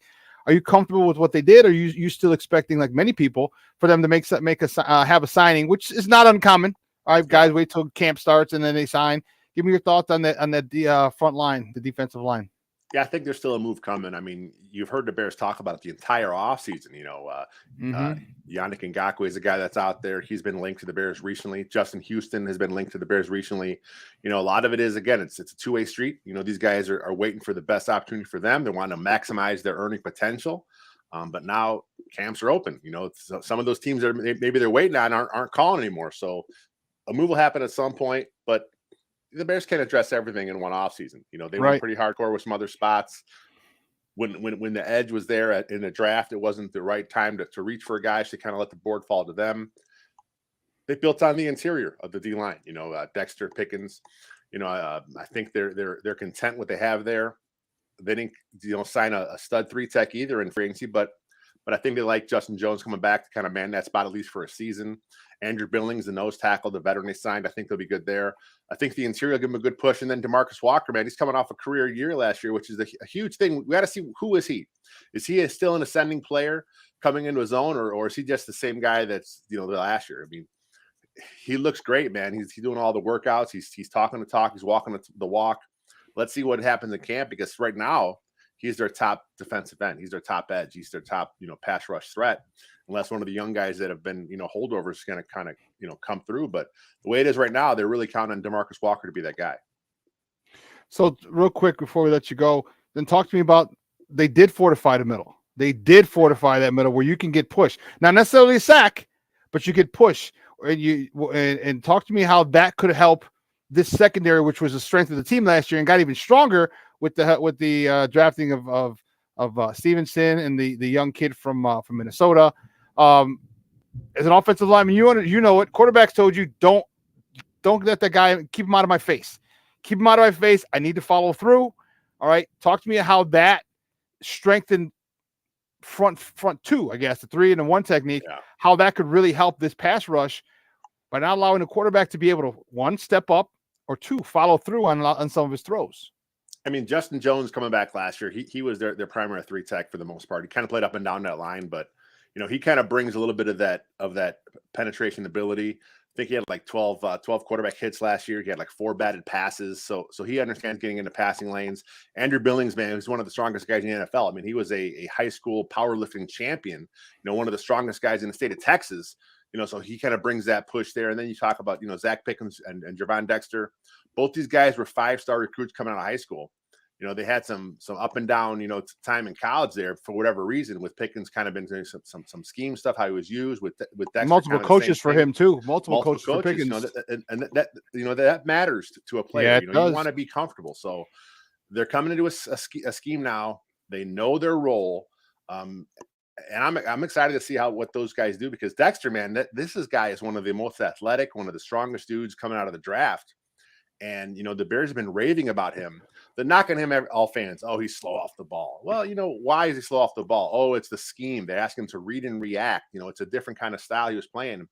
Are you comfortable with what they did? Or are you still expecting, like many people, for them to have a signing, which is not uncommon? All right, guys, wait till camp starts and then they sign. Give me your thoughts on the front line, the defensive line. Yeah, I think there's still a move coming. I mean, you've heard the Bears talk about it the entire offseason. Yannick Ngakoue is a guy that's out there. He's been linked to the Bears recently. Justin Houston has been linked to the Bears recently. A lot of it is, again, it's a two-way street. These guys are waiting for the best opportunity for them. They want to maximize their earning potential. But now camps are open. Some of those teams that maybe they're waiting on aren't calling anymore. So a move will happen at some point, but the Bears can't address everything in one offseason. They went pretty hardcore with some other spots. When the edge was there in the draft, it wasn't the right time to reach for a guy. So they kind of let the board fall to them. They built on the interior of the D line. Dexter, Pickens. I think they're content with what they have there. They didn't sign a stud 3-tech either in free agency, but I think they like Justin Jones coming back to kind of man that spot at least for a season. Andrew Billings, the nose tackle, the veteran they signed, I think they'll be good there. I think the interior will give him a good push. And then DeMarcus Walker, man, he's coming off a career year last year, which is a huge thing. We got to see, who is he? Is he still an ascending player coming into his own, or is he just the same guy that's, the last year? I mean, he looks great, man. He's doing all the workouts. He's talking the talk. He's walking the walk. Let's see what happens in camp, because right now he's their top defensive end. He's their top edge. He's their top, pass rush threat. Unless one of the young guys that have been, holdovers is going to kind of, come through. But the way it is right now, they're really counting on DeMarcus Walker to be that guy. So real quick before we let you go, then talk to me about, they did fortify the middle. They did fortify that middle where you can get pushed. Not necessarily a sack, but you could push. And talk to me how that could help this secondary, which was the strength of the team last year and got even stronger with the drafting of Stevenson and the young kid from Minnesota. As an offensive lineman, you know it. Quarterbacks told you don't let that guy, keep him out of my face. Keep him out of my face. I need to follow through. All right. Talk to me how that strengthened front two, I guess, the 3 and 1 technique, how that could really help this pass rush by not allowing the quarterback to be able to, 1, step up, or 2, follow through on some of his throws. I mean, Justin Jones coming back last year, he was their primary 3-tech for the most part. He kind of played up and down that line, but he kind of brings a little bit of that penetration ability. I think he had like 12 quarterback hits last year. He had like 4 batted passes. So he understands getting into passing lanes. Andrew Billings, man, who's one of the strongest guys in the NFL. I mean, he was a high school powerlifting champion, one of the strongest guys in the state of Texas. So he kind of brings that push there. And then you talk about, Zach Pickens and Javon Dexter. Both these guys were 5-star recruits coming out of high school. They had some up and down, time in college there for whatever reason, with Pickens kind of been doing some scheme stuff, how he was used with Dexter. Multiple coaches for him too. Multiple coaches for Pickens. That matters to a player. Yeah, you want to be comfortable. So they're coming into a scheme now. They know their role. And I'm excited to see what those guys do, because Dexter, man, this guy is one of the most athletic, one of the strongest dudes coming out of the draft. And, the Bears have been raving about him. They're knocking him, all fans. Oh, he's slow off the ball. Well, why is he slow off the ball? Oh, it's the scheme. They ask him to read and react. It's a different kind of style he was playing.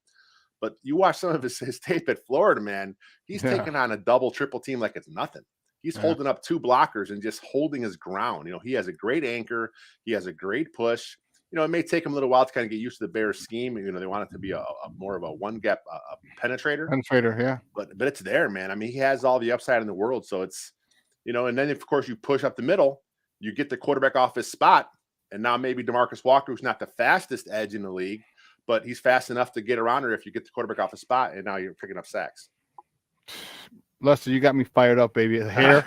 But you watch some of his tape at Florida, man, he's taking on a double, triple team like it's nothing. He's holding up 2 blockers and just holding his ground. You know, he has a great anchor. He has a great push. You know, it may take him a little while to kind of get used to the Bears scheme. You know, they want it to be a more of a one-gap penetrator. Penetrator, yeah. But it's there, man. I mean, he has all the upside in the world. So it's, you know, and then of course you push up the middle, you get the quarterback off his spot, and now maybe DeMarcus Walker, who's not the fastest edge in the league, but he's fast enough to get around her if you get the quarterback off his spot, and now you're picking up sacks. Lester, you got me fired up, baby. Hair,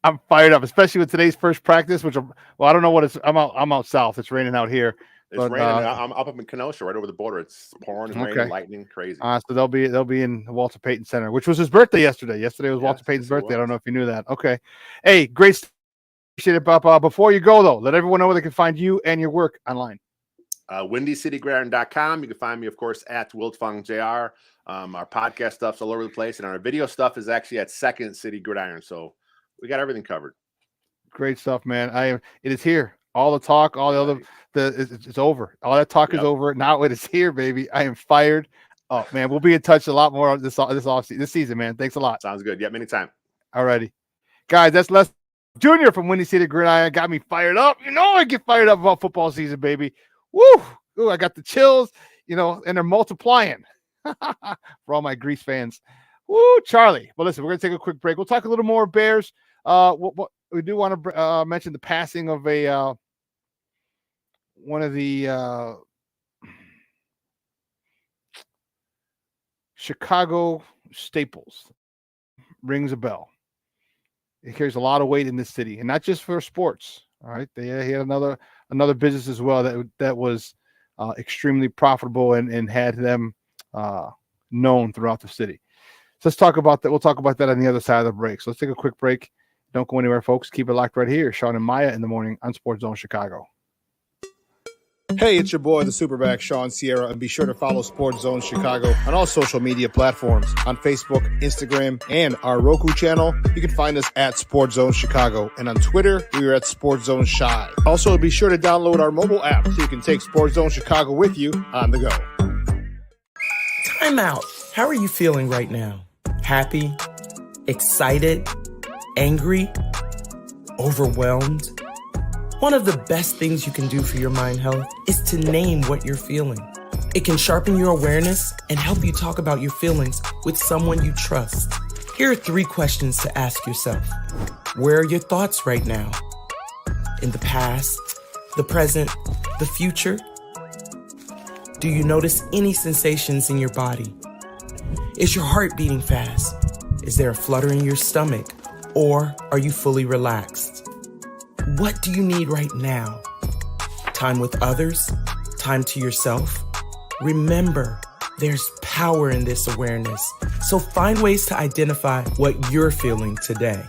I'm fired up, especially with today's first practice. Which, I don't know what it's. I'm out south. It's raining out here. It's raining. I'm up in Kenosha, right over the border. It's pouring, and raining, lightning, crazy. So they'll be in the Walter Payton Center, which was his birthday yesterday. Yesterday was Walter Payton's birthday. I don't know if you knew that. Okay, hey, great. Appreciate it, Papa. Before you go though, let everyone know where they can find you and your work online. WindyCityGridiron.com. You can find me, of course, at WiltFongJR. Our podcast stuff's all over the place, and our video stuff is actually at Second City Gridiron. So we got everything covered. Great stuff, man. It is here. All the talk, all the other, it's over. All that talk is over. Now it is here, baby. I am fired. Oh man, we'll be in touch a lot more this season, man. Thanks a lot. Sounds good. Yep, anytime. All righty, guys. That's Les Jr. from Windy City Gridiron. Got me fired up. You know I get fired up about football season, baby. Woo! Ooh, I got the chills. You know, and they're multiplying. For all my Grease fans. Woo, Charlie. Well, listen, we're going to take a quick break. We'll talk a little more Bears. What we do want to mention the passing of one of the Chicago staples. Rings a bell. It carries a lot of weight in this city, and not just for sports. All right. He had another business as well that was extremely profitable and had them known throughout the city. So let's talk about that. We'll talk about that on the other side of the break. So let's take a quick break. Don't go anywhere, folks. Keep it locked right here. Shawn and Maya in the morning on Sports Zone Chicago. Hey, it's your boy, the Superback, Shawn Sierra, and be sure to follow Sports Zone Chicago on all social media platforms. On Facebook, Instagram, and our Roku channel, you can find us at Sports Zone Chicago. And on Twitter, we are at Sports Zone Shy. Also, be sure to download our mobile app so you can take Sports Zone Chicago with you on the go. Time out. How are you feeling right now? Happy? Excited? Angry? Overwhelmed? One of the best things you can do for your mind health is to name what you're feeling. It can sharpen your awareness and help you talk about your feelings with someone you trust. Here are 3 questions to ask yourself. Where are your thoughts right now? In the past, the present, the future? Do you notice any sensations in your body? Is your heart beating fast? Is there a flutter in your stomach? Or are you fully relaxed? What do you need right now? Time with others? Time to yourself? Remember, there's power in this awareness. So find ways to identify what you're feeling today.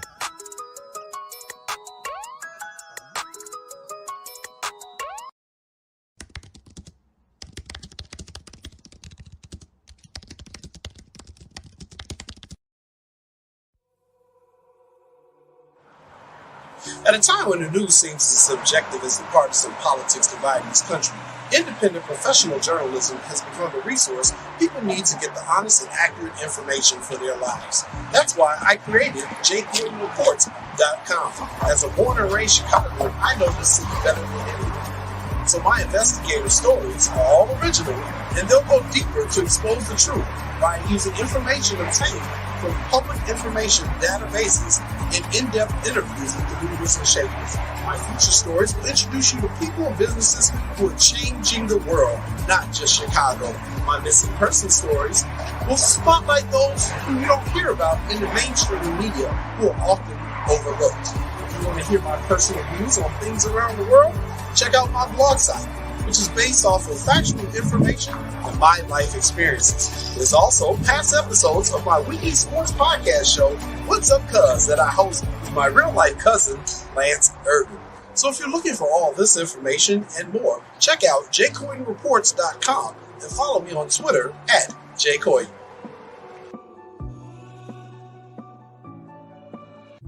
At a time when the news seems as subjective as the partisan politics dividing this country, independent professional journalism has become a resource people need to get the honest and accurate information for their lives. That's why I created JQuiltonReports.com. As a born and raised Chicagoan, I know this city better than anyone. So my investigative stories are all original, and they'll go deeper to expose the truth by using information obtained from public information databases and in-depth interviews with the movers and shakers. My future stories will introduce you to people and businesses who are changing the world, not just Chicago. My missing person stories will spotlight those who you don't hear about in the mainstream media who are often overlooked. If you want to hear my personal views on things around the world, check out my blog site, which is based off of factual information and my life experiences. There's also past episodes of my weekly sports podcast show, What's Up Cuz, that I host with my real-life cousin, Lance Irvin. So if you're looking for all this information and more, check out jcoynereports.com and follow me on Twitter at jcoyne.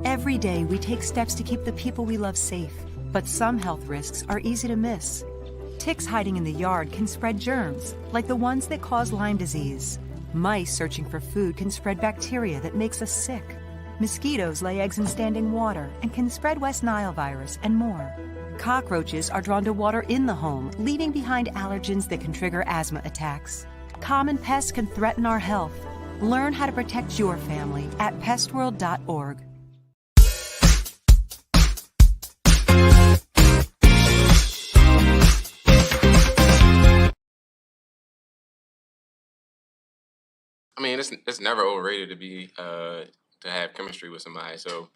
Every day, we take steps to keep the people we love safe, but some health risks are easy to miss. Ticks hiding in the yard can spread germs, like the ones that cause Lyme disease. Mice searching for food can spread bacteria that makes us sick. Mosquitoes lay eggs in standing water and can spread West Nile virus and more. Cockroaches are drawn to water in the home, leaving behind allergens that can trigger asthma attacks. Common pests can threaten our health. Learn how to protect your family at pestworld.org. I mean, it's never overrated to be to have chemistry with somebody. So,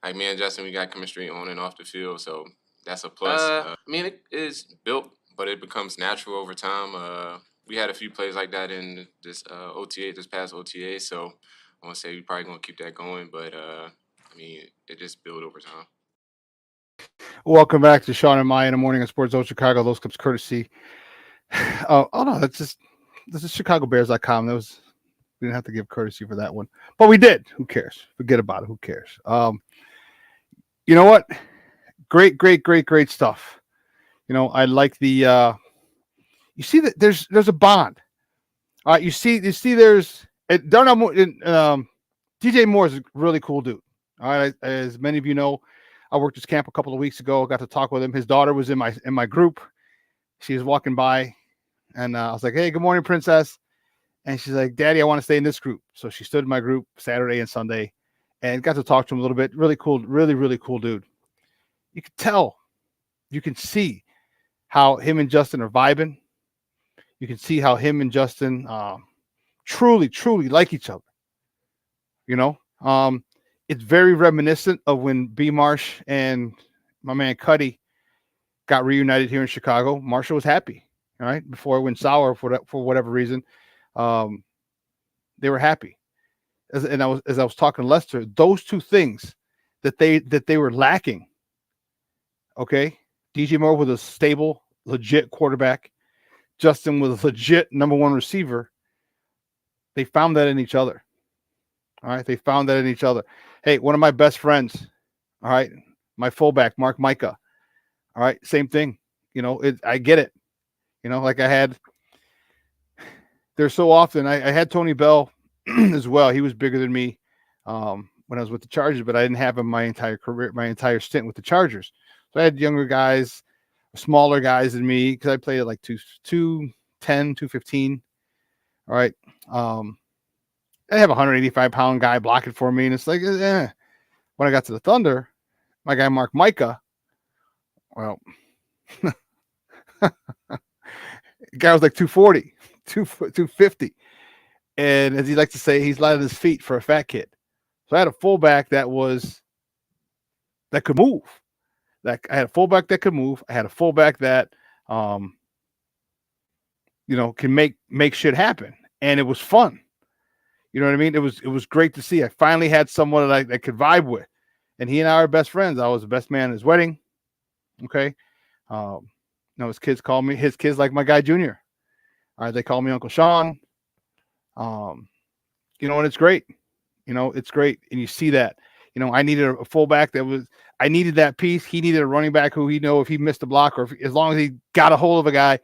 like me and Justin, we got chemistry on and off the field, so that's a plus. I mean, it is built, but it becomes natural over time. We had a few plays like that in this this past OTA, so I want to say we're probably gonna keep that going. But I mean, it just built over time. Welcome back to Shawn and Maya in the morning on Sports Zone Chicago. Those clips courtesy. Oh no, this is ChicagoBears.com. We didn't have to give courtesy for that one, but we did. Who cares? Forget about it. Who cares? You know what? Great stuff. You know, I like the. You see that there's a bond. All right, you see there's DJ Moore is a really cool dude. All right, as many of you know, I worked his camp a couple of weeks ago. Got to talk with him. His daughter was in my group. She was walking by, and I was like, "Hey, good morning, princess." And she's like, "Daddy, I want to stay in this group." So she stood in my group Saturday and Sunday and got to talk to him a little bit. Really cool, really cool dude. You can tell, you can see how him and Justin are vibing. You can see how him and Justin truly like each other. You know, it's very reminiscent of when B. Marsh and my man Cuddy got reunited here in Chicago. Marshall was happy, all right, before it went sour for whatever reason. They were happy. As I was talking to Lester, those two things that they were lacking. Okay, DJ Moore with a stable, legit quarterback, Justin with a legit number one receiver. They found that in each other. All right, they found that in each other. Hey, one of my best friends. All right, my fullback, Mark Micah. All right, same thing. You know, I get it. You know, like I had. There's so often I had Tony Bell as well. He was bigger than me when I was with the Chargers, but I didn't have him my entire career, my entire stint with the Chargers. So I had younger guys, smaller guys than me because I played at like 210, 215. All right. I have a 185-pound guy blocking for me, and it's like, when I got to the Thunder, my guy Mark Micah, well, the guy was like 240. 250, and as he likes to say, he's light on his feet for a fat kid. So I had a fullback that could move. I had a fullback that could move. I had a fullback that can make shit happen, and it was fun. You know what I mean? It was great to see. I finally had someone that I could vibe with, and he and I are best friends. I was the best man at his wedding. Okay, his kids like my guy Junior. All right, they call me Uncle Shawn. And it's great. It's great. And you see that. I needed a fullback I needed that piece. He needed a running back who if he missed a block or as long as he got a hold of a guy,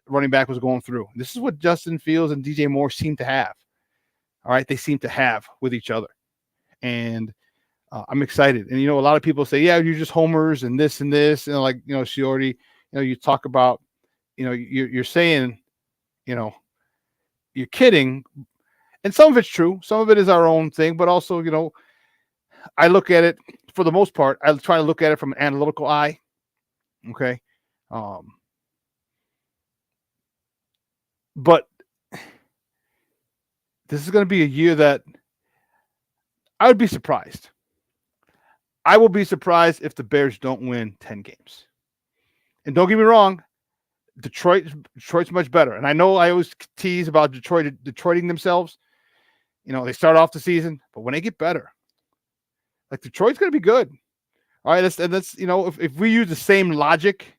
running back was going through. This is what Justin Fields and DJ Moore seem to have. All right, they seem to have with each other. And I'm excited. And, a lot of people say, yeah, you're just homers and this. And she already, you talk about, you're saying, you're kidding. And some of it's true. Some of it is our own thing. But also, I look at it, for the most part, I try to look at it from an analytical eye. Okay. But this is going to be a year that I would be surprised. I will be surprised if the Bears don't win 10 games. And don't get me wrong, Detroit's much better. And I know I always tease about Detroiting themselves. They start off the season, but when they get better, like Detroit's going to be good. All right. That's if we use the same logic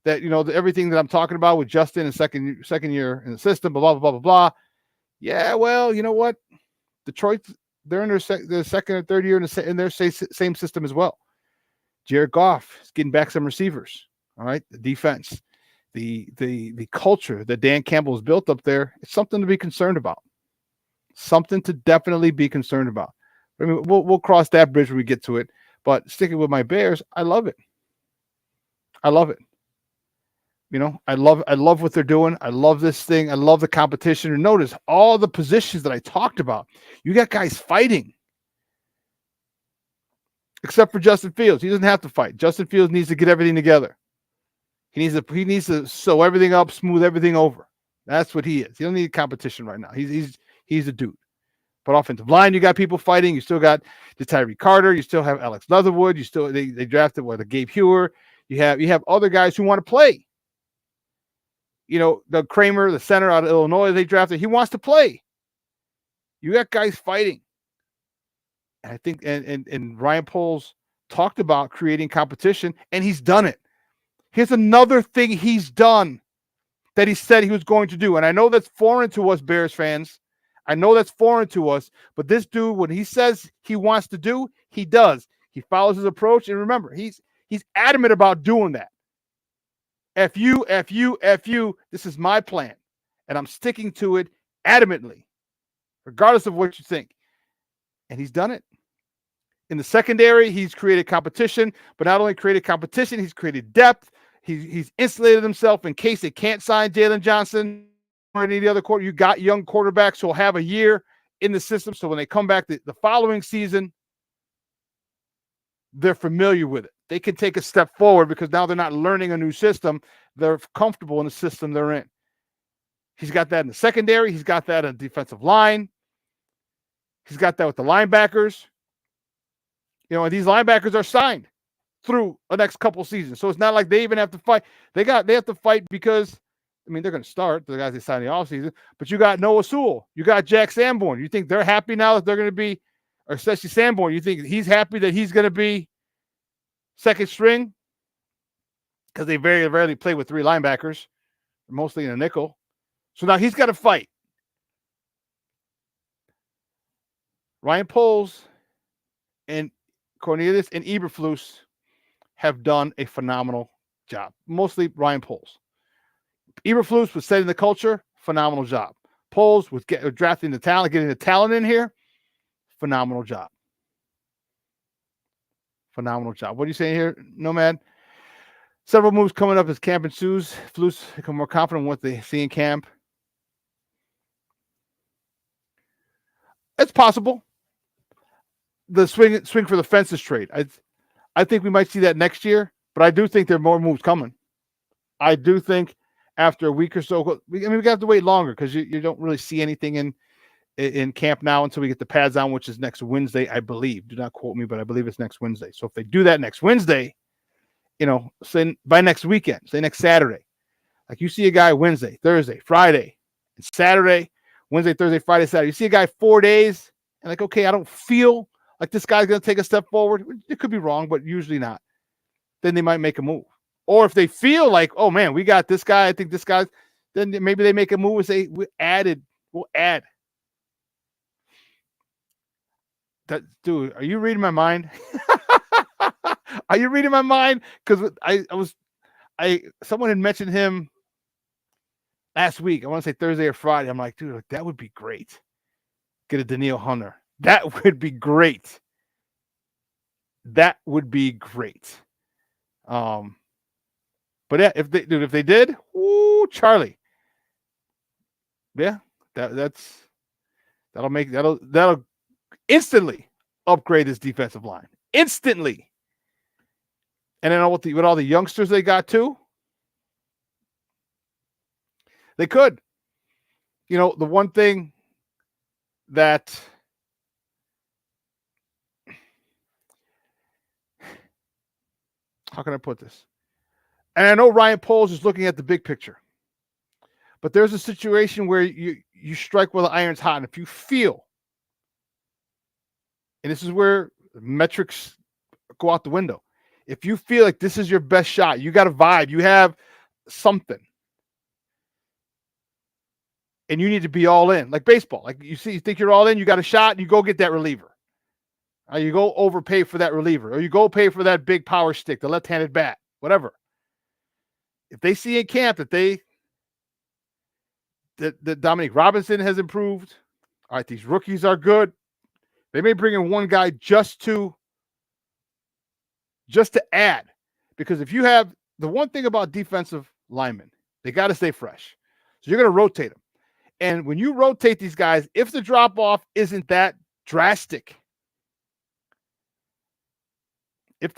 that, everything that I'm talking about with Justin and second year in the system, blah, blah, blah, blah, blah. Yeah. Well, you know what? Detroit, they're in their second or third year in their same system as well. Jared Goff is getting back some receivers. All right. The defense the culture that Dan Campbell has built up there, it's something to be concerned about. Something to definitely be concerned about. I mean, we'll cross that bridge when we get to it. But sticking with my Bears, I love it. I love it. You know, I love what they're doing. I love this thing. I love the competition. And notice all the positions that I talked about. You got guys fighting. Except for Justin Fields. He doesn't have to fight. Justin Fields needs to get everything together. He needs to sew everything up, smooth everything over. That's what he is. He don't need competition right now. He's a dude. But offensive line, you got people fighting. You still got the Tyree Carter. You still have Alex Leatherwood. You still they drafted the Gabe Hewer. You have other guys who want to play. You know, Doug Kramer, the center out of Illinois, they drafted. He wants to play. You got guys fighting. And I think and Ryan Poles talked about creating competition, and he's done it. Here's another thing he's done that he said he was going to do. And I know that's foreign to us Bears fans. I know that's foreign to us, but this dude, when he says he wants to do, he does. He follows his approach. And remember, he's adamant about doing that. F you, this is my plan. And I'm sticking to it adamantly, regardless of what you think. And he's done it. In the secondary, he's created competition, but not only created competition, he's created depth. He's insulated himself in case they can't sign Jalen Johnson or any of the other quarter. You got young quarterbacks who will have a year in the system. So when they come back the following season, they're familiar with it. They can take a step forward because now they're not learning a new system. They're comfortable in the system they're in. He's got that in the secondary. He's got that in the defensive line. He's got that with the linebackers. You know, and these linebackers are signed through the next couple seasons. So it's not like they even have to fight. They have to fight because, I mean, they're going to start, the guys they signed in the offseason, but you got Noah Sewell. You got Jack Sanborn. You think they're happy now that they're going to be, or especially Sanborn, you think he's happy that he's going to be second string? Because they very rarely play with three linebackers, mostly in a nickel. So now he's got to fight. Ryan Poles and Cornelius and Eberflus have done a phenomenal job. Mostly Ryan Poles. Eberflus was setting the culture, phenomenal job. Poles was drafting the talent, getting the talent in here, phenomenal job. Phenomenal job. What are you saying here, Nomad? Several moves coming up as camp ensues. Flus become more confident in what they see in camp. It's possible. The swing for the fences trade. I think we might see that next year, but I do think there are more moves coming. I do think after a week or so, we have to wait longer because you don't really see anything in camp now until we get the pads on, which is next Wednesday, I believe. Do not quote me, but I believe it's next Wednesday. So if they do that next Wednesday, you know, say by next weekend, say next Saturday, like you see a guy Wednesday, Thursday, Friday, and Saturday, Wednesday, Thursday, Friday, Saturday. You see a guy 4 days, and like, okay, I don't feel like this guy's going to take a step forward. It could be wrong, but usually not. Then they might make a move. Or if they feel like, oh man, we got this guy, I think this guy's, then maybe they make a move and say, we'll add. Dude, are you reading my mind? Are you reading my mind? Because someone had mentioned him last week. I want to say Thursday or Friday. I'm like, dude, that would be great. Get a Danielle Hunter. That would be great. That would be great. But yeah, if they did, ooh, Charlie. Yeah, that'll instantly upgrade this defensive line. Instantly. And then with all the youngsters they got too, they could. You know, the one thing that how can I put this? And I know Ryan Poles is looking at the big picture. But there's a situation where you strike while the iron's hot. And if you feel, and this is where metrics go out the window. If you feel like this is your best shot, you got a vibe, you have something, and you need to be all in, like baseball. Like you think you're all in, you got a shot, and you go get that reliever. You go overpay for that reliever, or you go pay for that big power stick, the left-handed bat, whatever. if they see in camp that Dominique Robinson has improved, all right, these rookies are good. They may bring in one guy just to add, because if you have the one thing about defensive linemen, they got to stay fresh. So you're going to rotate them. And when you rotate these guys, if the drop off isn't that drastic, there's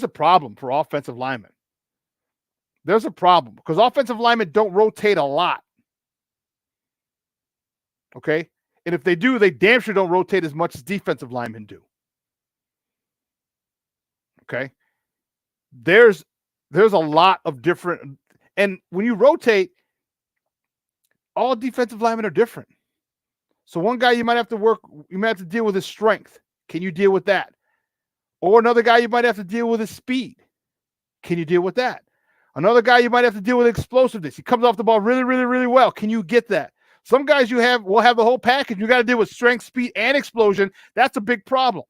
a problem for offensive linemen. There's a problem because offensive linemen don't rotate a lot. Okay? And if they do, they damn sure don't rotate as much as defensive linemen do. Okay? There's a lot of different, and when you rotate, all defensive linemen are different. So one guy you might have to deal with his strength. Can you deal with that? Or another guy you might have to deal with his speed. Can you deal with that? Another guy you might have to deal with explosiveness. He comes off the ball really, really, really well. Can you get that? Some guys will have the whole package. You got to deal with strength, speed, and explosion. That's a big problem.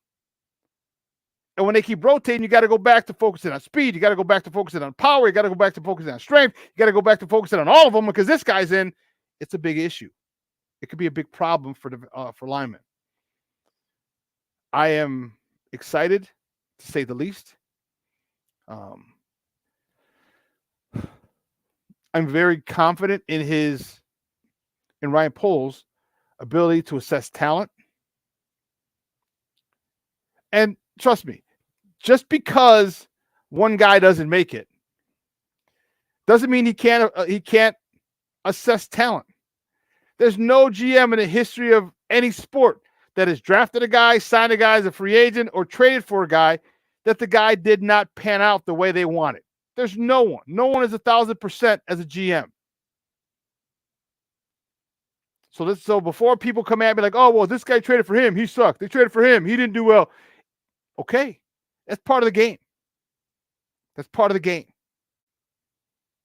And when they keep rotating, you got to go back to focusing on speed. You got to go back to focusing on power. You got to go back to focusing on strength. You got to go back to focusing on all of them because this guy's in. It's a big issue. It could be a big problem for linemen. I am excited, to say the least. I'm very confident in Ryan Poles' ability to assess talent. And trust me, just because one guy doesn't make it doesn't mean he can't assess talent. There's no GM in the history of any sport that has drafted a guy, signed a guy as a free agent, or traded for a guy that the guy did not pan out the way they wanted. There's no one. No one is 1,000% as a GM. So before people come at me like, oh, well, this guy traded for him, he sucked. They traded for him, he didn't do well. Okay, that's part of the game. That's part of the game.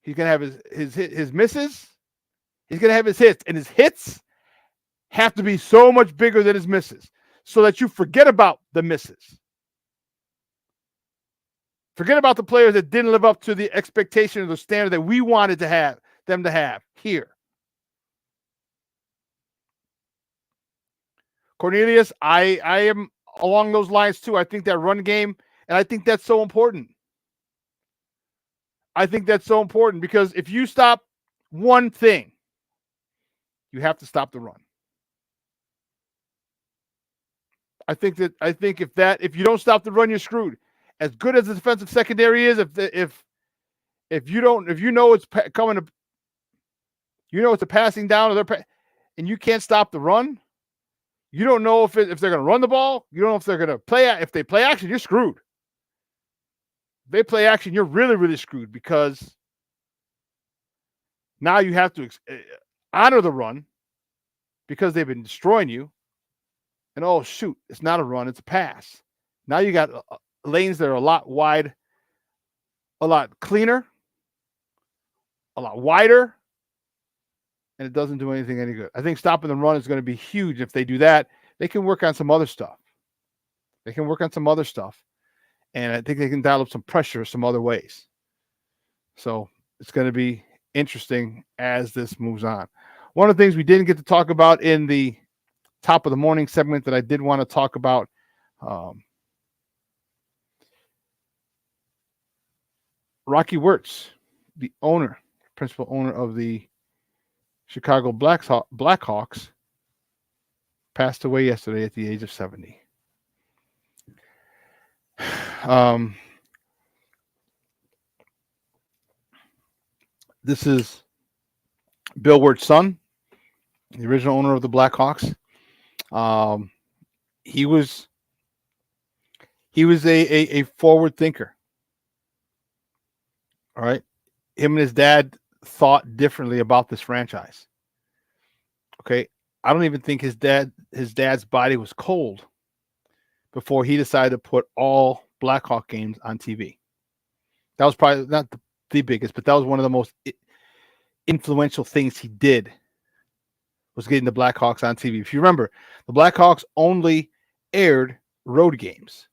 He's gonna have his misses. He's gonna have his hits, and his hits have to be so much bigger than his misses, so that you forget about the misses. Forget about the players that didn't live up to the expectation or the standard that we wanted to have them to have here. Cornelius, I am along those lines too. I think that run game, and I think that's so important. I think that's so important because if you stop one thing, you have to stop the run. I think if you don't stop the run, you're screwed. As good as the defensive secondary is, if you know it's coming, it's a passing down, and you can't stop the run, you don't know if they're going to run the ball. You don't know if they're going to play. If they play action, you're screwed. If they play action, you're really, really screwed because now you have to honor the run because they've been destroying you. And oh shoot, it's not a run, it's a pass. Now you got lanes that are a lot wide, a lot cleaner, a lot wider, and it doesn't do anything any good. I think stopping the run is going to be huge. If they do that, they can work on some other stuff. And I think they can dial up some pressure some other ways. So it's going to be interesting as this moves on. One of the things we didn't get to talk about in the top of the morning segment that I did want to talk about, Rocky Wirtz, the principal owner of the Chicago Blackhawks, passed away yesterday at the age of 70. This is Bill Wirtz's son, the original owner of the Blackhawks. He was a forward thinker. All right. Him and his dad thought differently about this franchise. Okay. I don't even think his dad's body was cold before he decided to put all Blackhawk games on TV. That was probably not the biggest, but that was one of the most influential things he did, was getting the Blackhawks on TV. If you remember, the Blackhawks only aired road games.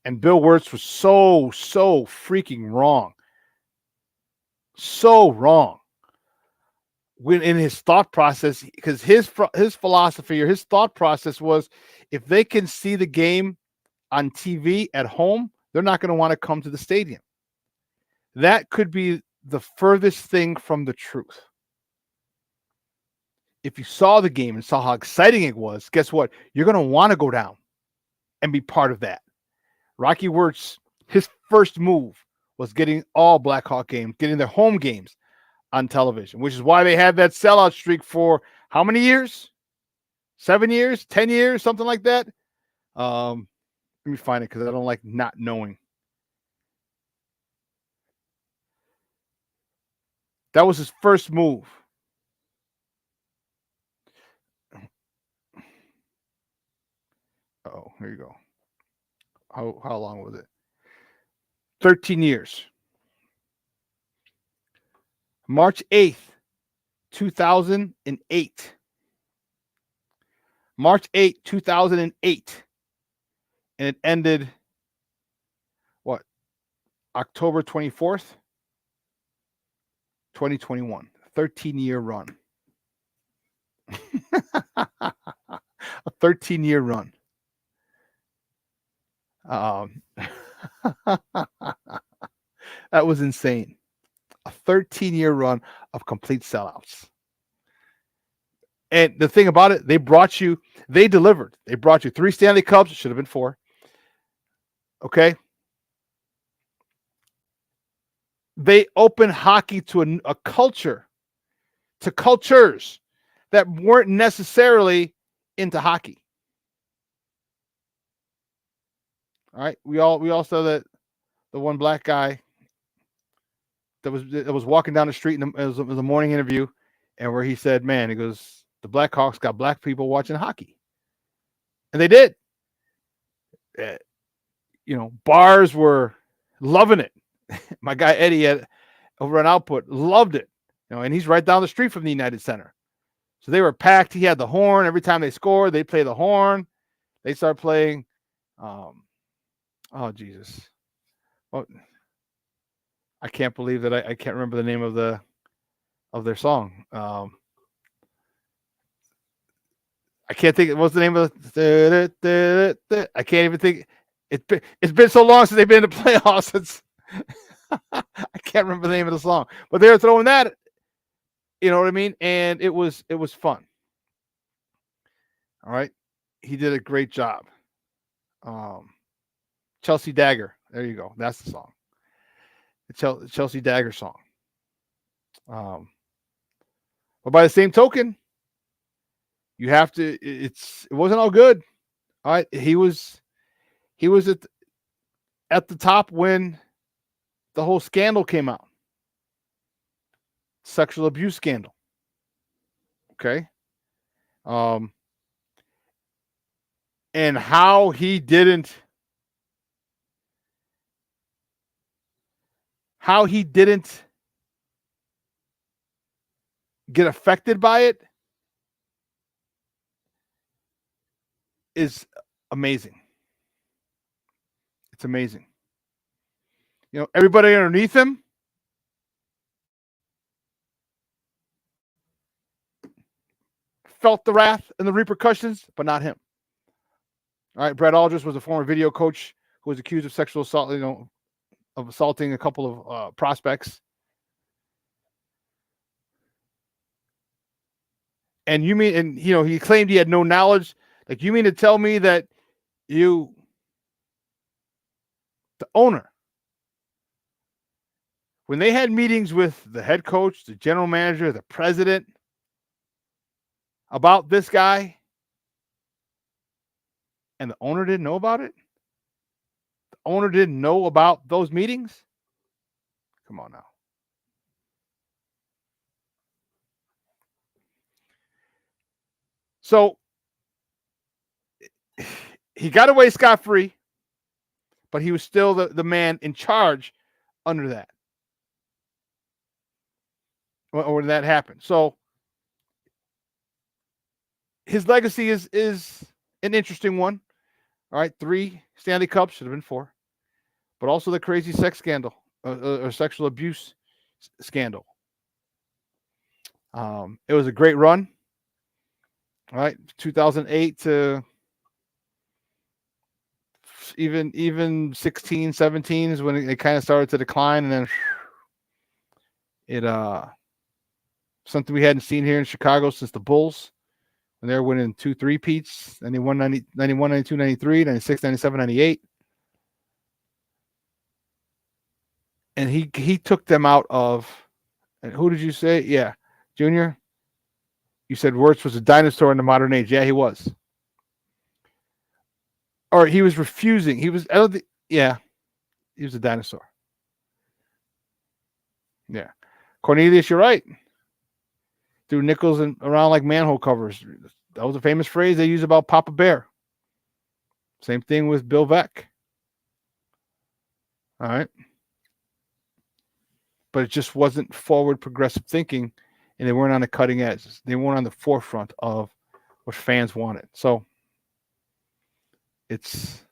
And Bill Wirtz was so freaking wrong. So wrong. When in his thought process, because his philosophy or his thought process was, if they can see the game on TV at home, they're not going to want to come to the stadium. That could be the furthest thing from the truth. If you saw the game and saw how exciting it was, guess what? You're going to want to go down and be part of that. Rocky Wirtz, his first move was getting all Blackhawk games, getting their home games on television, which is why they had that sellout streak for how many years? 7 years, 10 years, something like that. Let me find it because I don't like not knowing. That was his first move. Oh, here you go. How long was it? 13 years. March 8th, 2008. March 8th, 2008. And it ended, what? October 24th, 2021. 13-year run. A 13-year run. That was insane. A 13-year run of complete sellouts. And the thing about it, they delivered. They brought you 3 Stanley Cups. It should have been 4. Okay. They opened hockey to a culture, to cultures that weren't necessarily into hockey. All right. We all saw that the one black guy that was walking down the street, and it was a morning interview, and where he said, man, he goes, the Blackhawks got black people watching hockey. And they did. Bars were loving it. My guy Eddie over on Output loved it. And he's right down the street from the United Center. So they were packed. He had the horn. Every time they scored, they play the horn. They start playing. Oh, Jesus. Well, I can't believe that I can't remember the name of their song. I can't think. What's the name of the? I can't even think. It's been so long since they've been in the playoffs. I can't remember the name of the song, but they were throwing that. You know what I mean? And it was fun. All right, he did a great job. Chelsea Dagger. There you go. That's the song. The Chelsea Dagger song. But by the same token, you have to. It wasn't all good. All right, he was at the top when the whole scandal came out. Sexual abuse scandal. Okay. And how he didn't get affected by it is amazing. It's amazing. Everybody underneath him felt the wrath and the repercussions, but not him. All right, Brett Aldrich was a former video coach who was accused of sexual assault, of assaulting a couple of prospects. And he claimed he had no knowledge. Like, you mean to tell me that the owner, when they had meetings with the head coach, the general manager, the president about this guy, and the owner didn't know about it? The owner didn't know about those meetings? Come on now. So he got away scot-free, but he was still the man in charge under that. Or when that happened. So his legacy is an interesting one. All right, 3 Stanley Cups, should have been 4. but also the crazy sex scandal or sexual abuse scandal. It was a great run. All right, 2008 to even 16, 17 is when it kind of started to decline, and then it something we hadn't seen here in Chicago since the Bulls when they were winning 2 3-peats, 91, 91, 92, 93, 96, 97, 98. And he took them out of, and who did you say? Yeah, Junior. You said Wirtz was a dinosaur in the modern age. Yeah, he was. Or he was refusing. He was, yeah, he was a dinosaur. Yeah. Cornelius, you're right. Threw nickels around like manhole covers. That was a famous phrase they use about Papa Bear. Same thing with Bill Veeck. All right. But it just wasn't forward progressive thinking, and they weren't on the cutting edge. They weren't on the forefront of what fans wanted. So it's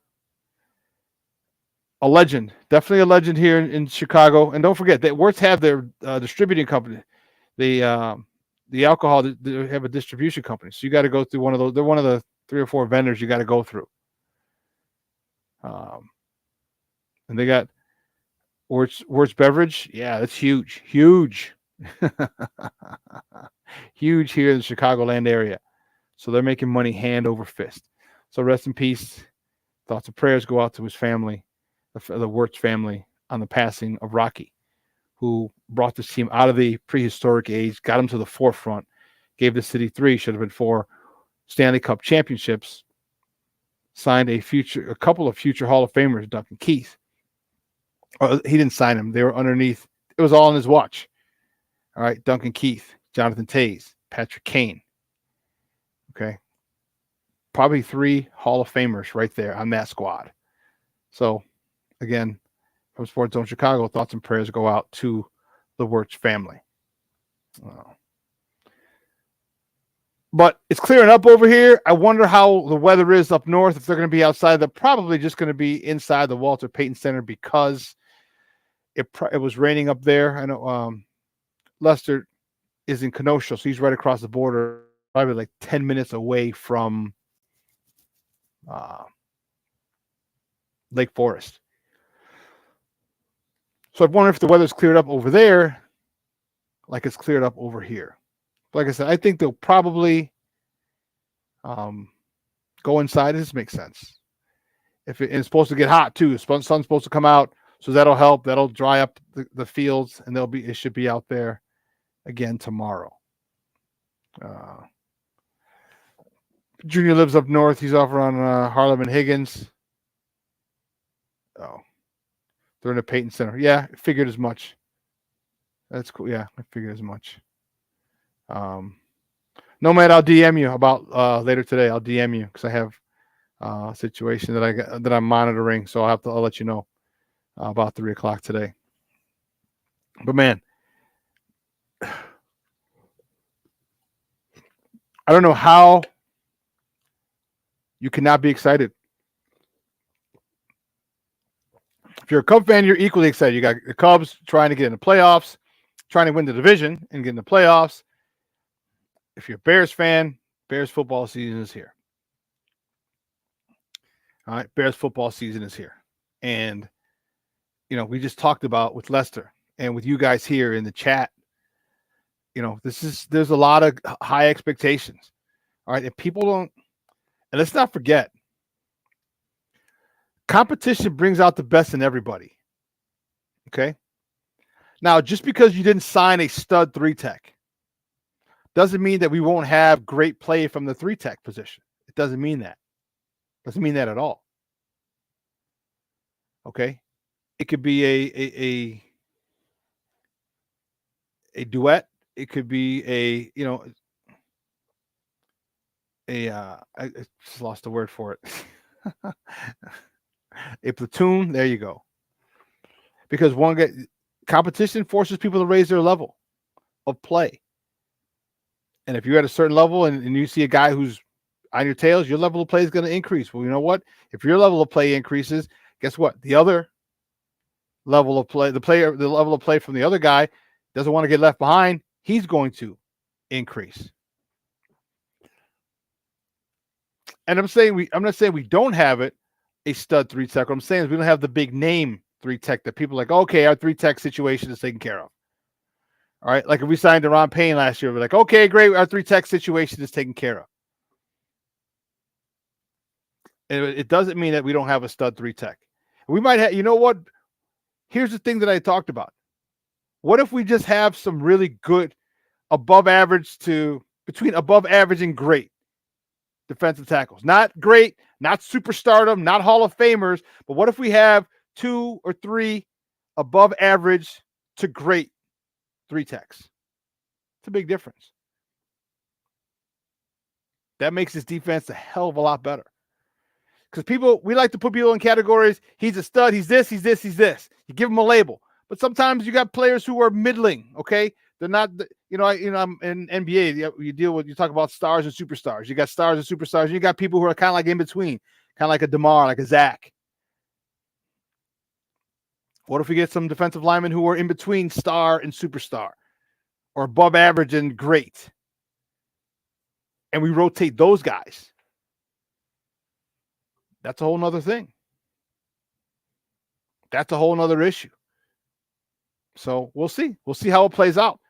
a legend, definitely a legend here in Chicago. And don't forget that Wirtz have their distributing company, the alcohol. They have a distribution company, so you got to go through one of those. They're one of the 3 or 4 vendors you got to go through. And they got Wirtz Beverage. Yeah, that's huge, huge, huge here in the Chicagoland area. So they're making money hand over fist. So rest in peace. Thoughts and prayers go out to his family, the Wirtz family, on the passing of Rocky, who brought this team out of the prehistoric age, got them to the forefront, gave the city 3, should have been 4 Stanley Cup championships, signed a couple of future Hall of Famers, Duncan Keith. He didn't sign them. They were underneath. It was all on his watch. All right, Duncan Keith, Jonathan Toews, Patrick Kane. Okay. Probably 3 Hall of Famers right there on that squad. So, again, from Sports Zone Chicago, thoughts and prayers go out to the Wirtz family. But it's clearing up over here. I wonder how the weather is up north. If they're going to be outside, they're probably just going to be inside the Walter Payton Center because it was raining up there. I know Lester is in Kenosha, so he's right across the border, probably like 10 minutes away from Lake Forest. So I wonder if the weather's cleared up over there like it's cleared up over here. Like I said, I think they'll probably go inside. This makes sense. And it's supposed to get hot too. The sun's supposed to come out, so that'll help. That'll dry up the fields, and it should be out there again tomorrow. Junior lives up north. He's over on Harlem and Higgins. Oh, they're in the Payton Center. Yeah, I figured as much. That's cool. Yeah, I figured as much. Nomad, I'll DM you about later today. I'll DM you because I have a situation that I'm monitoring. So I'll let you know about 3:00 today. But man, I don't know how you cannot be excited. If you're a Cub fan, you're equally excited. You got the Cubs trying to get in the playoffs, trying to win the division and get in the playoffs. If you're a Bears fan, Bears football season is here. All right, Bears football season is here. And, we just talked about with Lester and with you guys here in the chat, there's a lot of high expectations. All right, and people don't, and let's not forget, competition brings out the best in everybody. Okay? Now, just because you didn't sign a stud 3-tech doesn't mean that we won't have great play from the 3-tech position. It doesn't mean that. Doesn't mean that at all. Okay? It could be a duet. It could be I just lost the word for it. A platoon. There you go. Because competition forces people to raise their level of play. And if you're at a certain level and you see a guy who's on your tails, your level of play is going to increase. Well, you know what? If your level of play increases, guess what? The other level of play, the level of play from the other guy doesn't want to get left behind, he's going to increase. And I'm not saying we don't have it, a stud 3 tech. What I'm saying is we don't have the big name 3 tech that people are like, okay, our 3 tech situation is taken care of. All right. Like if we signed Deron Payne last year, we're like, okay, great. Our 3 tech situation is taken care of. And it doesn't mean that we don't have a stud 3 tech. We might have, you know what? Here's the thing that I talked about. What if we just have some really good between above average and great defensive tackles? Not great, not superstardom, not Hall of Famers, but what if we have 2 or 3 above average to great 3 techs? It's a big difference. That makes this defense a hell of a lot better. Because we like to put people in categories. He's a stud. He's this, he's this, he's this. You give him a label. But sometimes you got players who are middling, okay? They're not, I'm in NBA. You talk about stars and superstars. You got stars and superstars. And you got people who are kind of like in between, kind of like a DeMar, like a Zach. What if we get some defensive linemen who are in between star and superstar, or above average and great, and we rotate those guys? That's a whole nother thing. That's a whole nother issue. So we'll see. We'll see how it plays out.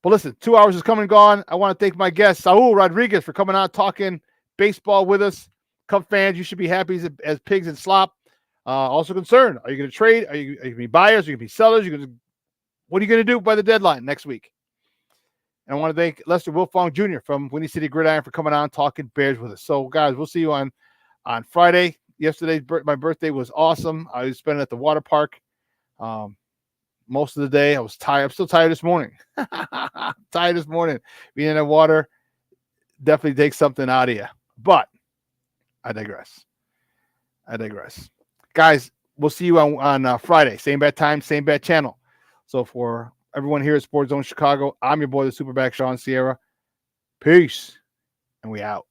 But listen, 2 hours is coming and gone. I want to thank my guest, Saul Rodriguez, for coming out talking baseball with us. Cub fans, you should be happy as pigs in slop. Also concerned, are you going to trade? Are you going to be buyers? Are you going to be sellers? What are you going to do by the deadline next week? And I want to thank Lester Wilfong Jr. from Windy City Gridiron for coming on talking Bears with us. So, guys, we'll see you on Friday. Yesterday, my birthday was awesome. I was spending at the water park most of the day. I was tired. I'm still tired this morning. Tired this morning. Being in the water definitely takes something out of you. But I digress. Guys, we'll see you on Friday. Same bad time, same bad channel. So for everyone here at Sports Zone Chicago, I'm your boy, the Superback, Shawn Sierra. Peace. And we out.